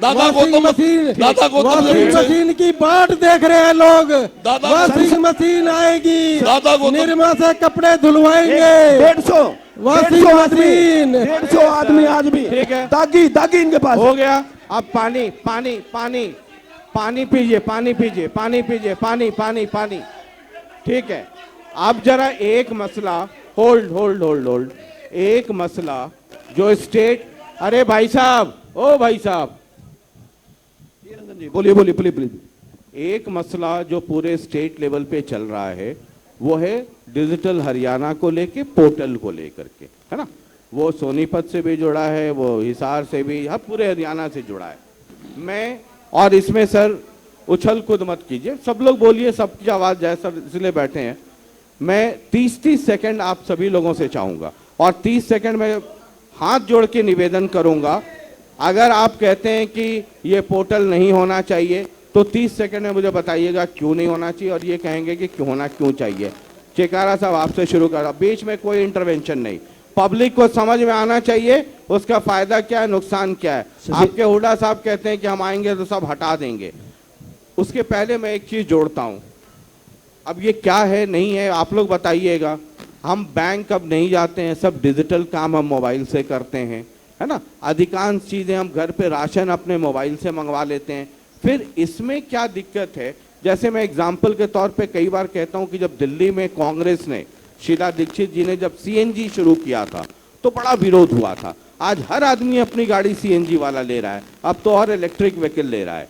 दादा वॉशिंग गौतम मशीन दादा गौतम वॉशिंग से- मशीन की बाट देख रहे हैं लोग। दादा वॉशिंग मशीन आएगी, दादा गौतम- निरमा से कपड़े धुलवाएंगे। 150 वॉशिंग मशीन 150 आदमी आज भी ठीक है। दागी दागी इनके पास हो गया। अब पानी पानी पानी पानी पीजिए, पानी पीजिए, पानी पीजिए, पानी पानी पानी। ठीक है, अब जरा एक मसला होल्ड होल्ड होल्ड होल्ड एक मसला जो स्टेट, अरे भाई साहब, ओ भाई साहब, बोलिए बोलिए प्लीज प्लीज। एक मसला जो पूरे स्टेट लेवल पे चल रहा है वो है डिजिटल हरियाणा को लेके, पोर्टल को लेकर के, है ना। वो सोनीपत से भी जुड़ा है, वो हिसार से भी, हाँ पूरे हरियाणा से जुड़ा है। मैं और इसमें सर उछल कूद मत कीजिए, सब लोग बोलिए, सबकी आवाज़ जाए, सब इसलिए बैठे हैं। मैं 30-30 सेकंड आप सभी लोगों से चाहूँगा और 30 सेकंड में हाथ जोड़ के निवेदन करूँगा, अगर आप कहते हैं कि ये पोर्टल नहीं होना चाहिए तो 30 सेकंड में मुझे बताइएगा क्यों नहीं होना चाहिए, और ये कहेंगे कि क्यों होना क्यों चाहिए। चिकारा साहब आपसे शुरू करा, बीच में कोई इंटरवेंशन नहीं, पब्लिक को समझ में आना चाहिए उसका फायदा क्या है, नुकसान क्या है। आपके हुड्डा साहब कहते हैं कि हम आएंगे तो सब हटा देंगे, उसके पहले मैं एक चीज जोड़ता हूं। अब ये क्या है नहीं है आप लोग बताइएगा। हम बैंक अब नहीं जाते हैं, सब डिजिटल काम हम मोबाइल से करते हैं, है ना। अधिकांश चीजें हम घर पे राशन अपने मोबाइल से मंगवा लेते हैं। फिर इसमें क्या दिक्कत है, जैसे मैं एग्जाम्पल के तौर पे कई बार कहता हूं कि जब दिल्ली में कांग्रेस ने, शीला दीक्षित जी ने जब सीएनजी शुरू किया था तो बड़ा विरोध हुआ था। आज हर आदमी अपनी गाड़ी सीएनजी वाला ले रहा है, अब तो और इलेक्ट्रिक व्हीकल ले रहा है।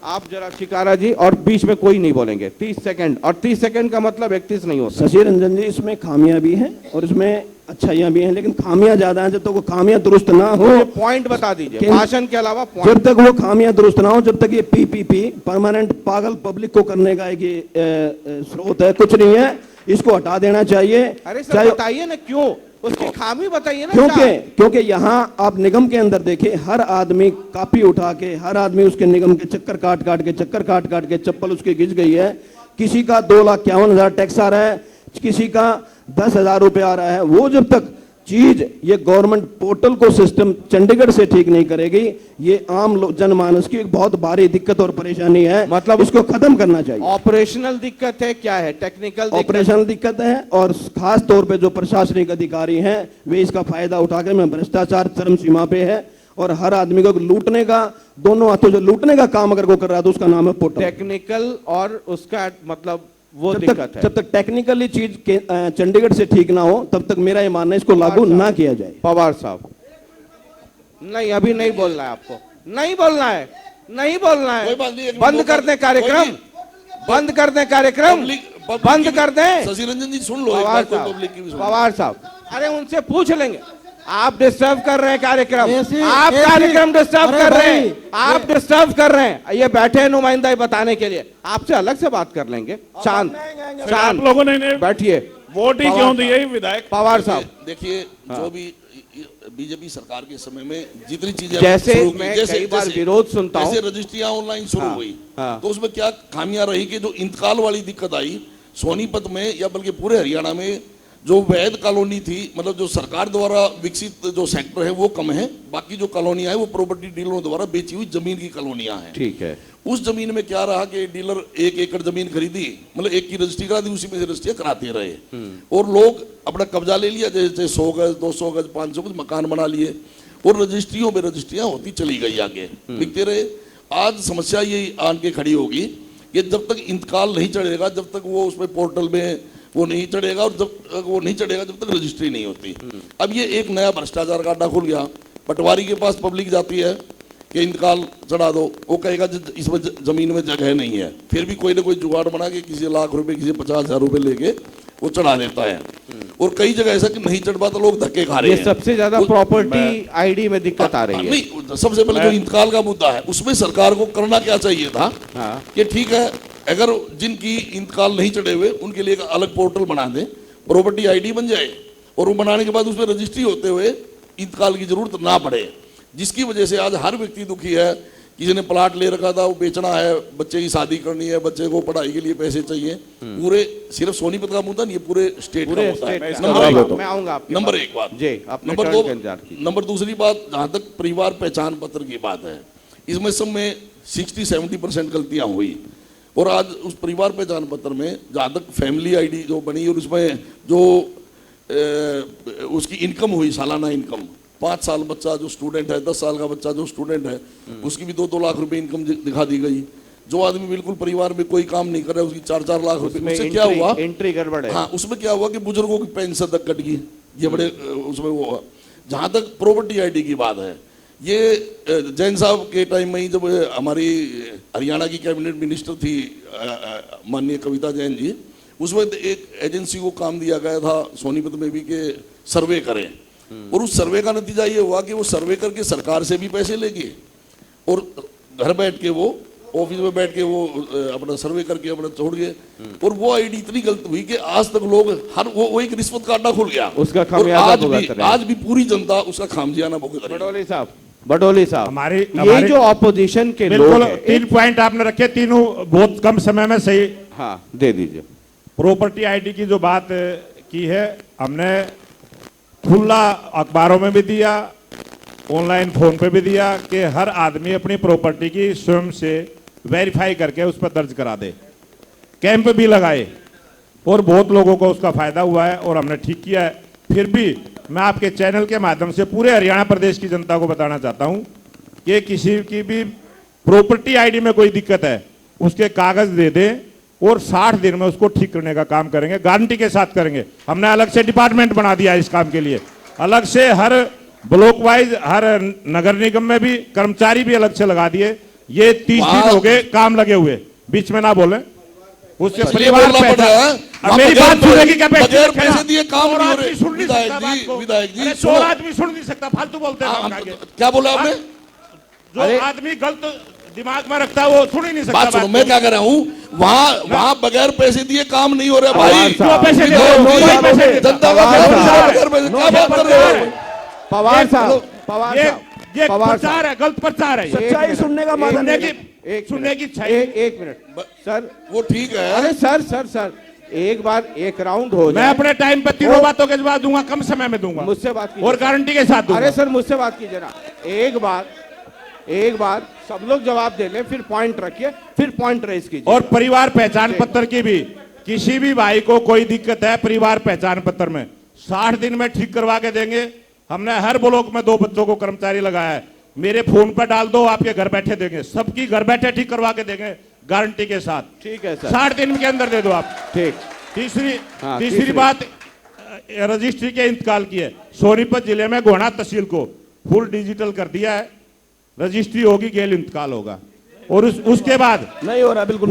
आप जरा शिकारा जी, और बीच में कोई नहीं बोलेंगे, 30 सेकंड, और 30 सेकंड का मतलब 31 नहीं होता। शशि रंजन जी, इसमें खामियां भी हैं और इसमें अच्छाइयां भी हैं, लेकिन खामियां ज्यादा हैं। जब तक वो खामियां दुरुस्त ना हो, मुझे पॉइंट बता दीजिए, केंद्र- भाषण के अलावा जब पॉइंट। तक वो खामियां दुरुस्त ना हो, जब तक ये पीपीपी परमानेंट पागल पब्लिक को करने का एक ये स्रोत है, कुछ नहीं है, इसको हटा देना चाहिए। अरे सर चाहे बताइए ना क्यों, उसकी खामी बताइए ना। क्योंकि यहाँ आप निगम के अंदर देखिए, हर आदमी कापी उठा के, हर आदमी उसके निगम के चक्कर काट काट के चप्पल उसकी घिस गई है। किसी का 2,51,000 टैक्स आ रहा है, किसी का 10,000 रुपए आ रहा है। वो जब तक चीज ये गवर्नमेंट पोर्टल को सिस्टम चंडीगढ़ से ठीक नहीं करेगी, ये आम जनमानस की एक बहुत भारी दिक्कत और परेशानी है। मतलब इसको खत्म करना चाहिए। ऑपरेशनल दिक्कत है, क्या है, टेक्निकल ऑपरेशनल दिक्कत है, और खास तौर पे जो प्रशासनिक अधिकारी हैं वे इसका फायदा उठा के, में भ्रष्टाचार चरम सीमा पे है और हर आदमी को लूटने का, दोनों हाथों से लूटने का काम अगर वो कर रहा है तो उसका नाम है पोर्टल। टेक्निकल और उसका मतलब वो जब दिक्कत है। तक टेक्निकली चीज चंडीगढ़ से ठीक ना हो तब तक मेरा ये मानना है इसको लागू ना किया जाए। पवार साहब, नहीं अभी नहीं बोलना है आपको, नहीं बोलना है, नहीं बोलना है, कोई बात नहीं, एक बंद मिनट कर दें कार्यक्रम, कोई बंद कर दें कार्यक्रम, पब्लिक बंद की भी- कर दें। शशि रंजन जी सुन लो, एक पवार बार कोई साहब, पब्लिक की भी सुन लो। पवार साहब, अरे उनसे पूछ लेंगे। आप डिस्टर्ब कर रहे हैं कार्यक्रम, ऐसी- आप ऐसी- कार्यक्रम डिस्टर्ब अरे कर रहे भाई, हैं, आप डिस्टर्ब कर रहे हैं। ये बैठे हैं नुमाइंदा बताने के लिए, आपसे अलग से बात कर लेंगे। शांत फिर आप शांत लोगों ने बैठिए। वोट ही पवार क्यों साहब। दिए विधायक? पवार साहब, देखिए जो भी बीजेपी सरकार के समय में जितनी चीजें जैसे शुरू की, मैं कई बार विरोध सुनता हूं, जैसे रजिस्ट्रियां ऑनलाइन शुरू हाँ, हुई, हाँ। तो उसमें क्या खामियां रही कि जो इंतकाल वाली दिक्कत आई सोनीपत में या बल्कि पूरे हरियाणा में, जो वैध कॉलोनी थी, मतलब जो सरकार द्वारा विकसित जो सेक्टर है वो कम है, बाकी जो कॉलोनियां है वो प्रॉपर्टी डीलरों द्वारा बेची हुई जमीन की कॉलोनियां हैं। ठीक है। उस जमीन में क्या रहा कि डीलर 1 एकड़ जमीन खरीदी, मतलब एक की रजिस्ट्री करा दी, उसी में से रजिस्ट्रियां कराते रहे और लोग अपना कब्जा ले लिया, जैसे 100 गज 200 गज 500 गज मकान बना लिए और रजिस्ट्रियों में रजिस्ट्रियां होती चली गई, आगे लिखते रहे। आज समस्या ये आन के खड़ी होगी कि जब तक इंतकाल नहीं चढ़ेगा, जब तक वो उसमें पोर्टल में वो नहीं चढ़ेगा और जब तक वो नहीं चढ़ेगा जब तक रजिस्ट्री नहीं होती। अब ये एक नया भ्रष्टाचार का अड्डा खुल गया। पटवारी के पास पब्लिक जाती है कि इंतकाल चढ़ा दो, वो कहेगा इसमें जमीन में जगह नहीं है, फिर भी कोई ना कोई जुगाड़ बना के किसी लाख रुपए किसी 50,000 रुपए लेके वो चढ़ा देता है। और कई जगह ऐसा कि नहीं चढ़ पाता, लोग धक्के खा रहे हैं। ये सबसे ज्यादा प्रॉपर्टी आईडी में दिक्कत आ रही है। नहीं, सबसे पहले जो इंतकाल का मुद्दा है उसमें सरकार को करना क्या चाहिए था कि ठीक है, अगर जिनकी इंतकाल नहीं चढ़े हुए उनके लिए एक अलग पोर्टल बना दें, प्रॉपर्टी आईडी बन जाए और वो बनाने के बाद उसमें रजिस्ट्री होते हुए इंतकाल की जरूरत ना पड़े, जिसकी वजह से आज हर व्यक्ति दुखी है। किसी ने प्लाट ले रखा था, वो बेचना है, बच्चे की शादी करनी है, बच्चे को पढ़ाई के लिए पैसे चाहिए, पूरे सिर्फ सोनीपत का मुद्दा नहीं है, पूरे स्टेट का मुद्दा है। नंबर एक बात। नंबर दूसरी बात, जहां तक परिवार पहचान पत्र की बात है, इसमें सब में 60-70% गलतियां हुई और आज उस परिवार पहचान पत्र में जहां तक फैमिली आईडी जो बनी और उसमें जो उसकी इनकम हुई, सालाना इनकम, 5 साल बच्चा जो स्टूडेंट है, 10 साल का बच्चा जो स्टूडेंट है, उसकी भी 2-2 लाख रुपए इनकम दिखा दी गई। जो आदमी बिल्कुल परिवार में कोई काम नहीं कर रहा है उसकी 4-4 लाख रुपए। उससे क्या हुआ, एंट्री गड़बड़ है। हाँ, उसमें क्या हुआ कि बुजुर्गों की पेंशन तक कट गई, ये बड़े उसमें वो हुआ। जहां तक प्रॉपर्टी आईडी की बात है, ये जैन साहब के टाइम में ही जब हमारी हरियाणा की कैबिनेट मिनिस्टर थी माननीय कविता जैन जी, उसमें एक एजेंसी को काम दिया गया था सोनीपत में भी कि सर्वे करें, और उस सर्वे का नतीजा ये हुआ कि वो सर्वे करके सरकार से भी पैसे लेंगे और घर बैठ के वो ऑफिस में बैठ के वो अपना सर्वे करके अपना छोड़ गए। और वो आईडी इतनी गलत हुई कि आज तक लोग हर वो एक रिश्वत का अड्डा खुल गया, उसका खामियाजा आज भी पूरी जनता उसका खामियाजा भुगत रही है। बडोली साहब, हमारी ये जो ऑपोजिशन के लोग हैं, 3 पॉइंट आपने रखे, तीनों बहुत कम समय में सही। हाँ, दे दीजिए। प्रॉपर्टी आईडी की जो बात की है, हमने खुला अखबारों में भी दिया, ऑनलाइन फोन पे भी दिया कि हर आदमी अपनी प्रॉपर्टी की स्वयं से वेरीफाई करके उस पर दर्ज करा दे। कैंप भी लगाए और बहुत लोगों को उसका फायदा हुआ है और हमने ठीक किया है। फिर भी मैं आपके चैनल के माध्यम से पूरे हरियाणा प्रदेश की जनता को बताना चाहता हूं कि किसी की भी प्रॉपर्टी आईडी में कोई दिक्कत है, उसके कागज दे दें और 60 दिन में उसको ठीक करने का काम करेंगे, गारंटी के साथ करेंगे। हमने अलग से डिपार्टमेंट बना दिया इस काम के लिए, अलग से हर ब्लॉक वाइज हर नगर निगम में भी कर्मचारी भी अलग से लगा दिए। ये 30 दिन हो गए काम लगे हुए, बीच में ना बोले। उससे परिवार मेरी बात सुनने की पैसे दिए काम नहीं हो रहे। विधायक जी 100 आदमी सुन नहीं सकता, फालतू बोलते हैं। क्या बोला आपने? जो आदमी गलत दिमाग में रखता है वो सुन ही नहीं सकता। बात सुनो, मैं क्या कर रहा हूँ, वहाँ बगैर पैसे दिए काम नहीं हो रहा भाई। पैसे जनता का क्या बात कर रहे हो? पवार साहब, पवार साहब, ये प्रचार है, गलत प्रचार है। सच्चाई सुनने का मतलब सुनने की इच्छा। एक मिनट सर, वो ठीक है। अरे सर एक बार एक राउंड हो जाए। मैं अपने टाइम पे तीनों बातों के जवाब दूंगा, कम समय में दूंगा। मुझसे बात कीजिए और गारंटी के साथ दूंगा। अरे सर, मुझसे बात कीजिए ना। एक बार सब लोग जवाब दे लें, फिर पॉइंट रखिए, फिर पॉइंट रेज कीजिए। और परिवार पहचान पत्र की भी, किसी भी भाई को कोई दिक्कत है परिवार पहचान पत्र में 60 दिन में ठीक करवा के देंगे। हमने हर ब्लॉक में 2 बच्चों को कर्मचारी लगाया है, मेरे फोन पर डाल दो, आपके घर बैठे देंगे, सबकी घर बैठे ठीक करवा के देंगे गारंटी के साथ। ठीक है सर, 60 दिन के अंदर दे दो आप। ठीक। तीसरी बात रजिस्ट्री के इंतकाल की है। सोनीपत जिले में गोहना तहसील को फुल डिजिटल कर दिया है, रजिस्ट्री होगी, गेल इंतकाल होगा। और उसके बाद नहीं हो रहा, बिल्कुल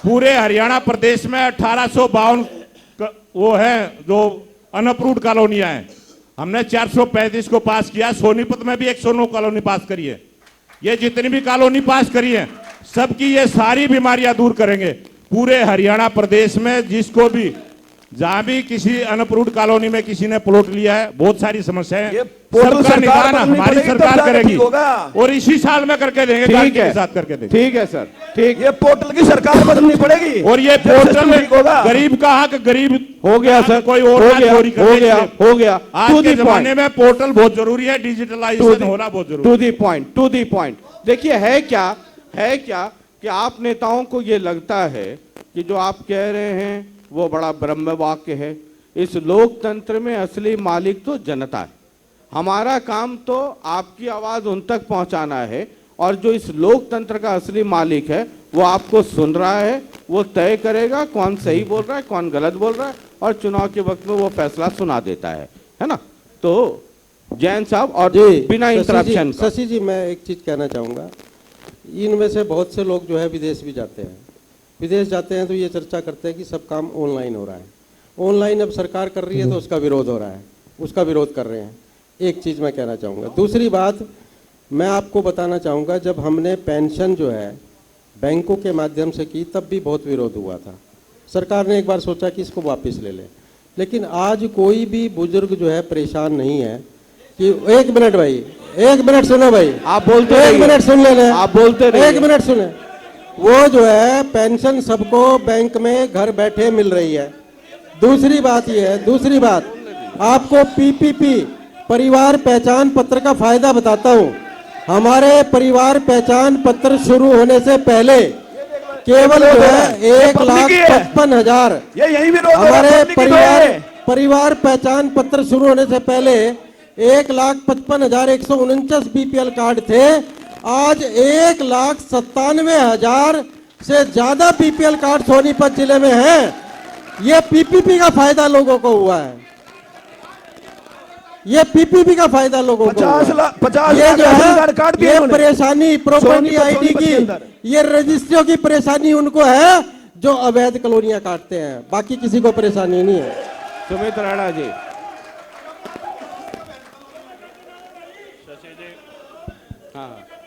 पूरे हरियाणा प्रदेश में 1852 वो है जो अनअप्रूव्ड कॉलोनियां हैं। हमने 435 को पास किया, सोनीपत में भी 109 कॉलोनी पास करी है। ये जितनी भी कॉलोनी पास करी है सबकी ये सारी बीमारियां दूर करेंगे। पूरे हरियाणा प्रदेश में जिसको भी जहां भी किसी अनअप्रूव्ड कॉलोनी में किसी ने प्लॉट लिया है, बहुत सारी समस्याएं ये पोर्टल सबका सरकार निदान बदलनी हमारी पड़ेगी, तब सरकार जाके करेगी ठीक होगा। और इसी साल में करके देंगे, ठीक गारंटी है, के साथ करके देंगे। ठीक है सर, ठीक ये पोर्टल की सरकार बदलनी पड़ेगी और ये जब सिस्टम पोर्टल ठीक होगा। गरीब का हक, गरीब हो गया सर, कोई और हो ना गया, चोरी करे हो गया, इसलिए। हो गया। आज To के the जमाने point. में पोर्टल बहुत जरूरी है, डिजिटलाइजेशन होना बहुत जरूरी to the point, to the point. देखिए है क्या कि आप नेताओं को ये लगता है कि जो आप कह रहे हैं वो बड़ा ब्रह्म वाक्य है। इस लोकतंत्र में असली मालिक तो जनता है। हमारा काम तो आपकी आवाज उन तक पहुंचाना है, और जो इस लोकतंत्र का असली मालिक है वो आपको सुन रहा है, वो तय करेगा कौन सही बोल रहा है, कौन गलत बोल रहा है, और चुनाव के वक्त में वो फैसला सुना देता है ना। तो जैन साहब, और बिना इंटरप्शन का। शशि जी, मैं एक चीज कहना चाहूंगा। इनमें से बहुत से लोग जो है विदेश भी जाते हैं। विदेश जाते हैं तो ये चर्चा करते हैं कि सब काम ऑनलाइन हो रहा है। ऑनलाइन अब सरकार कर रही है तो उसका विरोध हो रहा है, उसका विरोध कर रहे हैं। एक चीज मैं कहना चाहूँगा। दूसरी बात मैं आपको बताना चाहूँगा, जब हमने पेंशन जो है बैंकों के माध्यम से की तब भी बहुत विरोध हुआ था। सरकार ने एक बार सोचा कि इसको वापस ले ले, लेकिन आज कोई भी बुजुर्ग जो है परेशान नहीं है कि एक मिनट भाई, एक मिनट सुनो भाई, आप बोलते एक रहिए। मिनट सुन ले, आप बोलते रहिए। एक मिनट सुने। वो जो है पेंशन सबको बैंक में घर बैठे मिल रही है। दूसरी बात ये है, दूसरी बात आपको पीपीपी परिवार पहचान पत्र का फायदा बताता हूँ। हमारे परिवार पहचान पत्र शुरू होने से पहले केवल जो है 1,55,000 ये यही विरोध हो रहा है, हमारे पब्लिक की तो है। परिवार पहचान पत्र शुरू होने से पहले 1,55,149 बीपीएल कार्ड थे। आज 1,97,000 से ज्यादा बीपीएल कार्ड सोनीपत जिले में हैं। ये पीपीपी का फायदा लोगों को हुआ है। ये पीपीपी का फायदा लोगों को हुआ है। 50 लाख ये जो राशन है कार्ड काट दिए ये इन्होंने। परेशानी प्रॉपर्टी सोनीपत आईडी के अंदर। की, ये रजिस्ट्रियों की परेशानी उनको है जो अवैध कॉलोनियां काटते हैं, बाकी किसी को परेशानी नहीं है। सुमित राणा जी,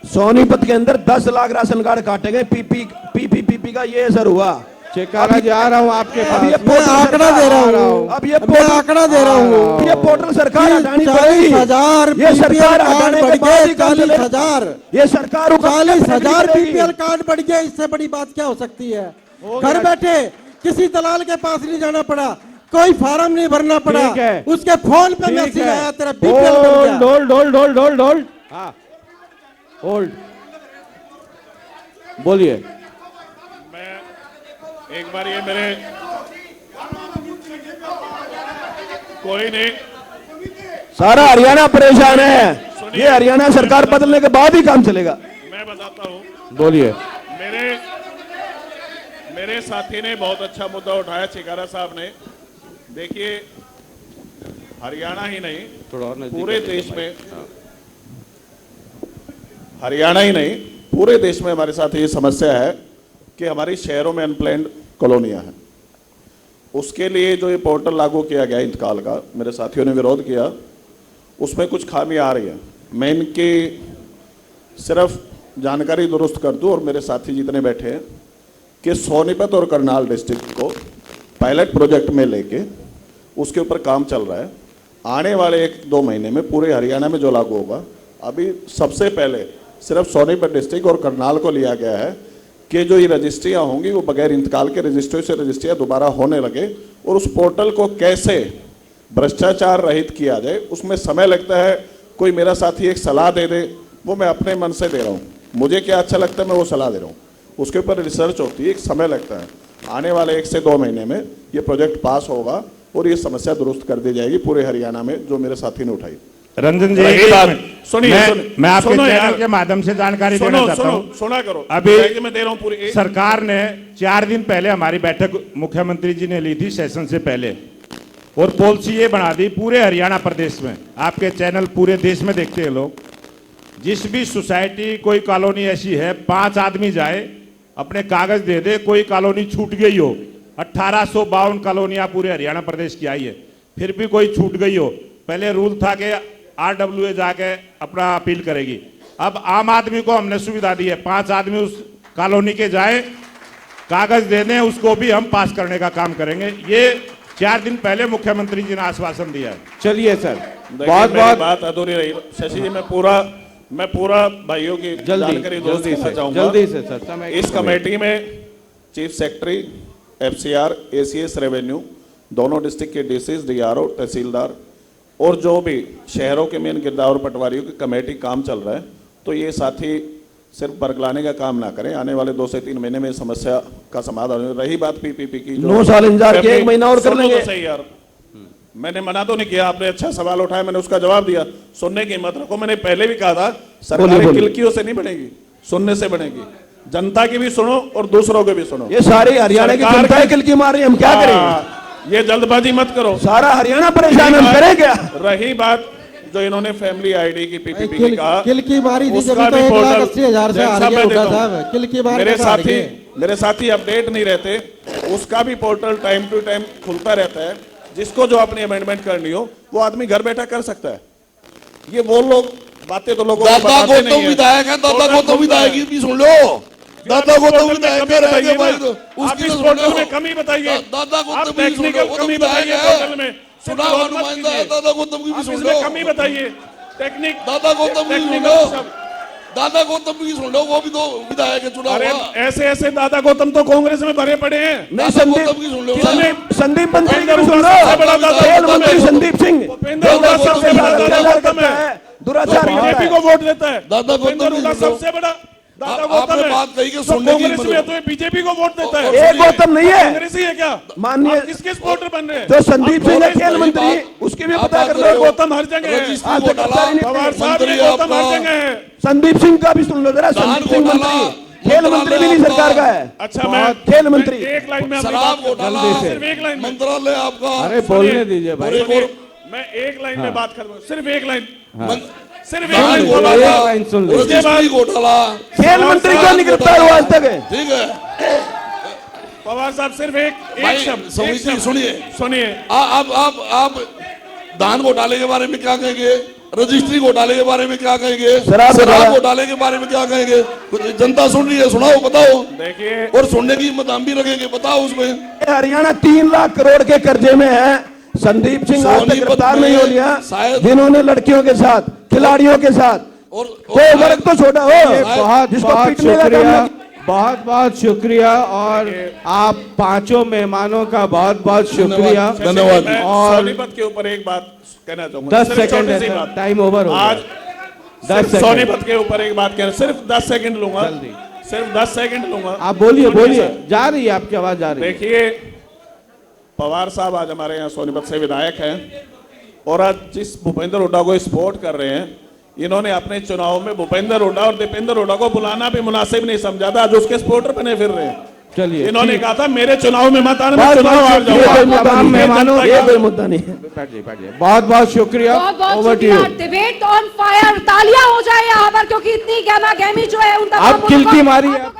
सोनीपत के अंदर 10 लाख राशन कार्ड काटे गए पीपीपी का ये असर हुआ। चिकारा जी आ रहा हूँ आपके अब ये पास। मैं आंकड़ा दे रहा हूँ, अब ये मैं आंकड़ा दे रहा हूँ। ये पोर्टल सरकार हटानी पड़ेगी। 40,000 ये सरकार कार्ड हटाने बढ़ के बाद गए, ही काम चलेगा। 40,000 ये सरकार 40,000 बीपीएल कार्ड बढ़ गए। इससे बड़ी बात क्या हो सकती है? घर बैठे किसी दलाल के पास नहीं जाना पड़ा, कोई फार्म नहीं भरना पड़ा, ठीक है। उसके फोन पे ठीक मैसेज है। आया तेरा बीपीएल बढ़ गया। होल्ड, हाँ होल्ड, बोलिए। मैं एक बार ये मेरे कोई नहीं, सारा हरियाणा परेशान है। ये हरियाणा सरकार बदलने के बाद ही काम चलेगा। मैं बताता हूँ। बोलिए। मेरे साथी ने बहुत अच्छा मुद्दा उठाया, चिकारा साहब ने। देखिए, हरियाणा ही नहीं, थोड़ा और नजदीक पूरे कर देश लीजिए में, हरियाणा ही नहीं पूरे देश में हमारे साथ ये समस्या है कि हमारी शहरों में अनप्लैन्ड कॉलोनियां हैं। उसके लिए जो ये पोर्टल लागू किया गया इंतकाल का, मेरे साथियों ने विरोध किया, उसमें कुछ खामियां आ रही हैं। मैं इनकी सिर्फ जानकारी दुरुस्त कर दूं, और मेरे साथी जितने बैठे हैं, कि सोनीपत और करनाल डिस्ट्रिक्ट को पायलट प्रोजेक्ट में लेके उसके ऊपर काम चल रहा है। आने वाले 1-2 महीने में पूरे हरियाणा में जो लागू होगा। अभी सबसे पहले सिर्फ सोनीपत डिस्ट्रिक्ट और करनाल को लिया गया है कि जो ये रजिस्ट्रियाँ होंगी वो बगैर इंतकाल के रजिस्ट्री से रजिस्ट्रियाँ दोबारा होने लगे, और उस पोर्टल को कैसे भ्रष्टाचार रहित किया जाए उसमें समय लगता है। कोई मेरा साथी एक सलाह दे दे, वो मैं अपने मन से दे रहा हूँ, मुझे क्या अच्छा लगता है मैं वो सलाह दे रहा हूँ। उसके ऊपर रिसर्च होती है, एक समय लगता है। आने वाले 1 से 2 महीने में ये प्रोजेक्ट पास होगा और ये समस्या दुरुस्त कर दी जाएगी पूरे हरियाणा में, जो मेरे साथी ने उठाई। रंजन जी, रही बात, सुनिए, मैं आपके सुनो चैनल यार। के माध्यम से जानकारी देना सुनो चाहता सुनो हूँ। सुना करो, अभी मैं दे रहा हूँ पूरी। सरकार ने 4 दिन पहले हमारी बैठक मुख्यमंत्री जी ने ली थी सेशन से पहले, और पॉलिसी ये बना दी पूरे हरियाणा प्रदेश में। आपके चैनल पूरे देश में देखते हैं लोग। जिस भी सोसाइटी कोई कॉलोनी ऐसी है, 5 आदमी जाए अपने कागज दे दे, कोई कॉलोनी छूट गई हो। 1852 कॉलोनियां पूरे हरियाणा प्रदेश की आई है, फिर भी कोई छूट गई हो। पहले रूल था कि RWA जाके अपना अपील करेगी। अब आम आदमी को हमने सुविधा दी है, 5 आदमी उस कॉलोनी के जाए, कागज दे दें, उसको भी हम पास करने का काम करेंगे। ये 4 दिन पहले मुख्यमंत्री जी ने आश्वासन दिया है। चलिए सर, देखिए, बहुत मेरी बहुत बात अधूरी रही। शशि जी, मैं पूरा भाइयों की जानकारी दोस्त देना चाहूंगा। जल्दी से सर, समय इस कमेटी में chief secretary, FCR, ACS revenue, दोनों डिस्ट्रिक्ट के डीसीज, डीआरओ, तहसीलदार और जो भी शहरों के मेन गिरदावर और पटवारियों की कमेटी काम चल रहा है, तो ये साथी सिर्फ बरगलाने का काम ना करें। आने वाले 2 से 3 महीने में समस्या का समाधान हो। रही बात पीपीपी की, 9 साल इंतजार किया, 1 महीना और कर सुनो लेंगे। तो सही यार, मैंने मना तो नहीं किया, आपने अच्छा सवाल उठाया, मैंने उसका जवाब दिया। सुनने की हिम्मत रखो। मैंने पहले भी कहा था, सरकार किलकियों से नहीं बनेगी, सुनने से बनेगी। जनता की भी सुनो और दूसरों के भी सुनो। ये सारी हरियाणा की जनता है किलकी मार रही है, हम क्या करें? ये जल्दबाजी मत करो। सारा हरियाणा परेशान, हम करें क्या? रही बात जो इन्होंने फैमिली आईडी की पीपीपी की कहा, किलकी मारी थी, उसका जब भी तो पोर्टल 1,80,000 से हार गया हुड्डा साहब। किलकी मार मेरे के हार साथी गए। मेरे साथी अपडेट नहीं रहते, उसका भी पोर्टल टाइम टू टाइम खुलता रहता है। जिसको जो अपनी अमेंडमेंट करनी हो वो आदमी घर बैठा कर सकता है। ये वो लोग बातें तो लोगों को दादा बताते गौतम नहीं है। विधायक है, दादा पोर्टल गौतम खुलता है। विधायक की भी सुन लो। दादा गौतम विधायक है, रहेंगे भाई तो आप उसकी इस तो सुन पोर्टल लो। में कमी बताइए। दादा आप गौतम की भी सुन लो, टेक्निकल वो तो कमी विधायक बताइए है। पोर्टल में। चुनाव सिर्फ मत नुमाइंदा है, कीजिए। दादा गौतम की भी आप सुन इसमें लो। कमी बताइए। टेक्निक दादा गौतम की सुन टेक्निकल लो। शब्द। दादा गौतम की सुन लो, वो भी तो विधायक है, चुनाव अरे हुआ। ऐसे ऐसे दादा गौतम तो कांग्रेस में भरे पड़े हैं। नहीं, दादा गौतम की सुन लो। संदीप मंत्री की भी सुन सबसे बड़ा लो। दादा खेल गौतम मंत्री है। संदीप सिंह भूपेंद्र हुड्डा सबसे बड़ा दादा गौतम है। दुराचार बीजेपी को वोट देता है। दादा गौतम भूपेंद्र हुड्डा की सुन लो। सबसे बड़ा दादा आप- गौतम आपने है। बात कही कि तो सुनने की कांग्रेस हिम्मत में हो। तो बीजेपी को वोट देता है। एक गौतम नहीं है, कांग्रेस ही है क्या? माननीय आप किसके सपोर्टर बन रहे हैं? जो संदीप आप सिंह है कांग्रेस खेल में- मंत्री, उसकी भी आप पता बात कर कर लो। रहे हो। गौतम हर जगह है। रजिस्ट्री आज तक घोटाला, पता नहीं पवार साहब मंत्री ने गौतम हर आपका। जगह है। संदीप सिंह का भी सुन लो जरा। धान संदीप सिंह घोटाला, मंत्री, खेल मंत्री भी नहीं सरकार का है। अच्छा, मैं खेल मंत्री। एक लाइन में अपनी शराब बात करता हूं। घोटाला, सिर्फ एक लाइन में। मंत्रालय आपका। अरे बोलने दीजिए भाई। और मैं एक लाइन में बात कर, सिर्फ एक लाइन, सिर्फ एक धान लाइन बोला घोटाला, था। लाइन सुन लो। उसके बाद रजिस्ट्री घोटाला, खेल मंत्री क्यों नहीं गिरफ्तार हुआ आज तक? ठीक है पवार साहब सिर्फ एक भाई, शब्द, समीर एक जी, शब्द सुनिए। आप धान घोटाले के बारे में क्या कहेंगे? रजिस्ट्री घोटाले के बारे में क्या कहेंगे? शराब घोटाला। घोटाले के बारे में क्या कहेंगे? कुछ जनता सुन रही है, सुनाओ, बताओ। देखिए, और सुनने की हिम्मत हम भी रखेंगे, बताओ उसमें। हरियाणा 3 लाख करोड़ के कर्जे में है। संदीप सिंह आज तक सोनीपत गिरफ्तार में नहीं हो लिया, शायद- जिन्होंने लड़कियों के साथ, खिलाड़ियों के साथ, और कोई वर्ग तो छोटा हो बहुत जिसको बहुत पीटने का काम शुक्रिया, नहीं- बहुत बहुत शुक्रिया। और आप 5 मेहमानों का बहुत बहुत शुक्रिया। धन्यवाद। मैं और सोनीपत के ऊपर एक बात कहना चाहूंगा। 10 सिर्फ सेकंड छोटी सी है, बात। टाइम ओवर हो गया। आज 10 सिर्फ सेकंड। सोनीपत के ऊपर एक बात कहना, सिर्फ 10 सेकंड लूंगा। जल्दी। सिर्फ 10 सेकंड लूंगा। आप बोलिए सुनिए बोलिए, सर। जा रही है आपकी आवाज, जा रही है। देखिए, पवार साहब आज हमारे यहाँ सोनीपत से विधायक हैं और आज जिस भूपेंद्र हुड्डा को सपोर्ट कर रहे हैं, इन्होंने अपने चुनाव में भूपेंद्र हुड्डा और दीपेंद्र हुड्डा को बुलाना भी मुनासिब नहीं समझा था। आज उसके सपोर्टर बने फिर रहे हैं। चलिए, इन्होंने कहा था मेरे चुनाव में मत आना, मैं बहुत चुनाव हार बहुत शुक्रिया, जाऊंगा। कोई मुद्दा तमाम नहीं है। मेहमानों ये कोई मुद्दा नहीं है। बैठिए बैठिए, बहुत बहुत शुक्रिया। बहुत बहुत Over to शुक्रिया। you। डिबेट ऑन फायर, तालियां हो जाए यहाँ पर, क्योंकि इतनी गहमा गहमी जो है उन तमाम आप किल्की मुल्कों- मारी है, आप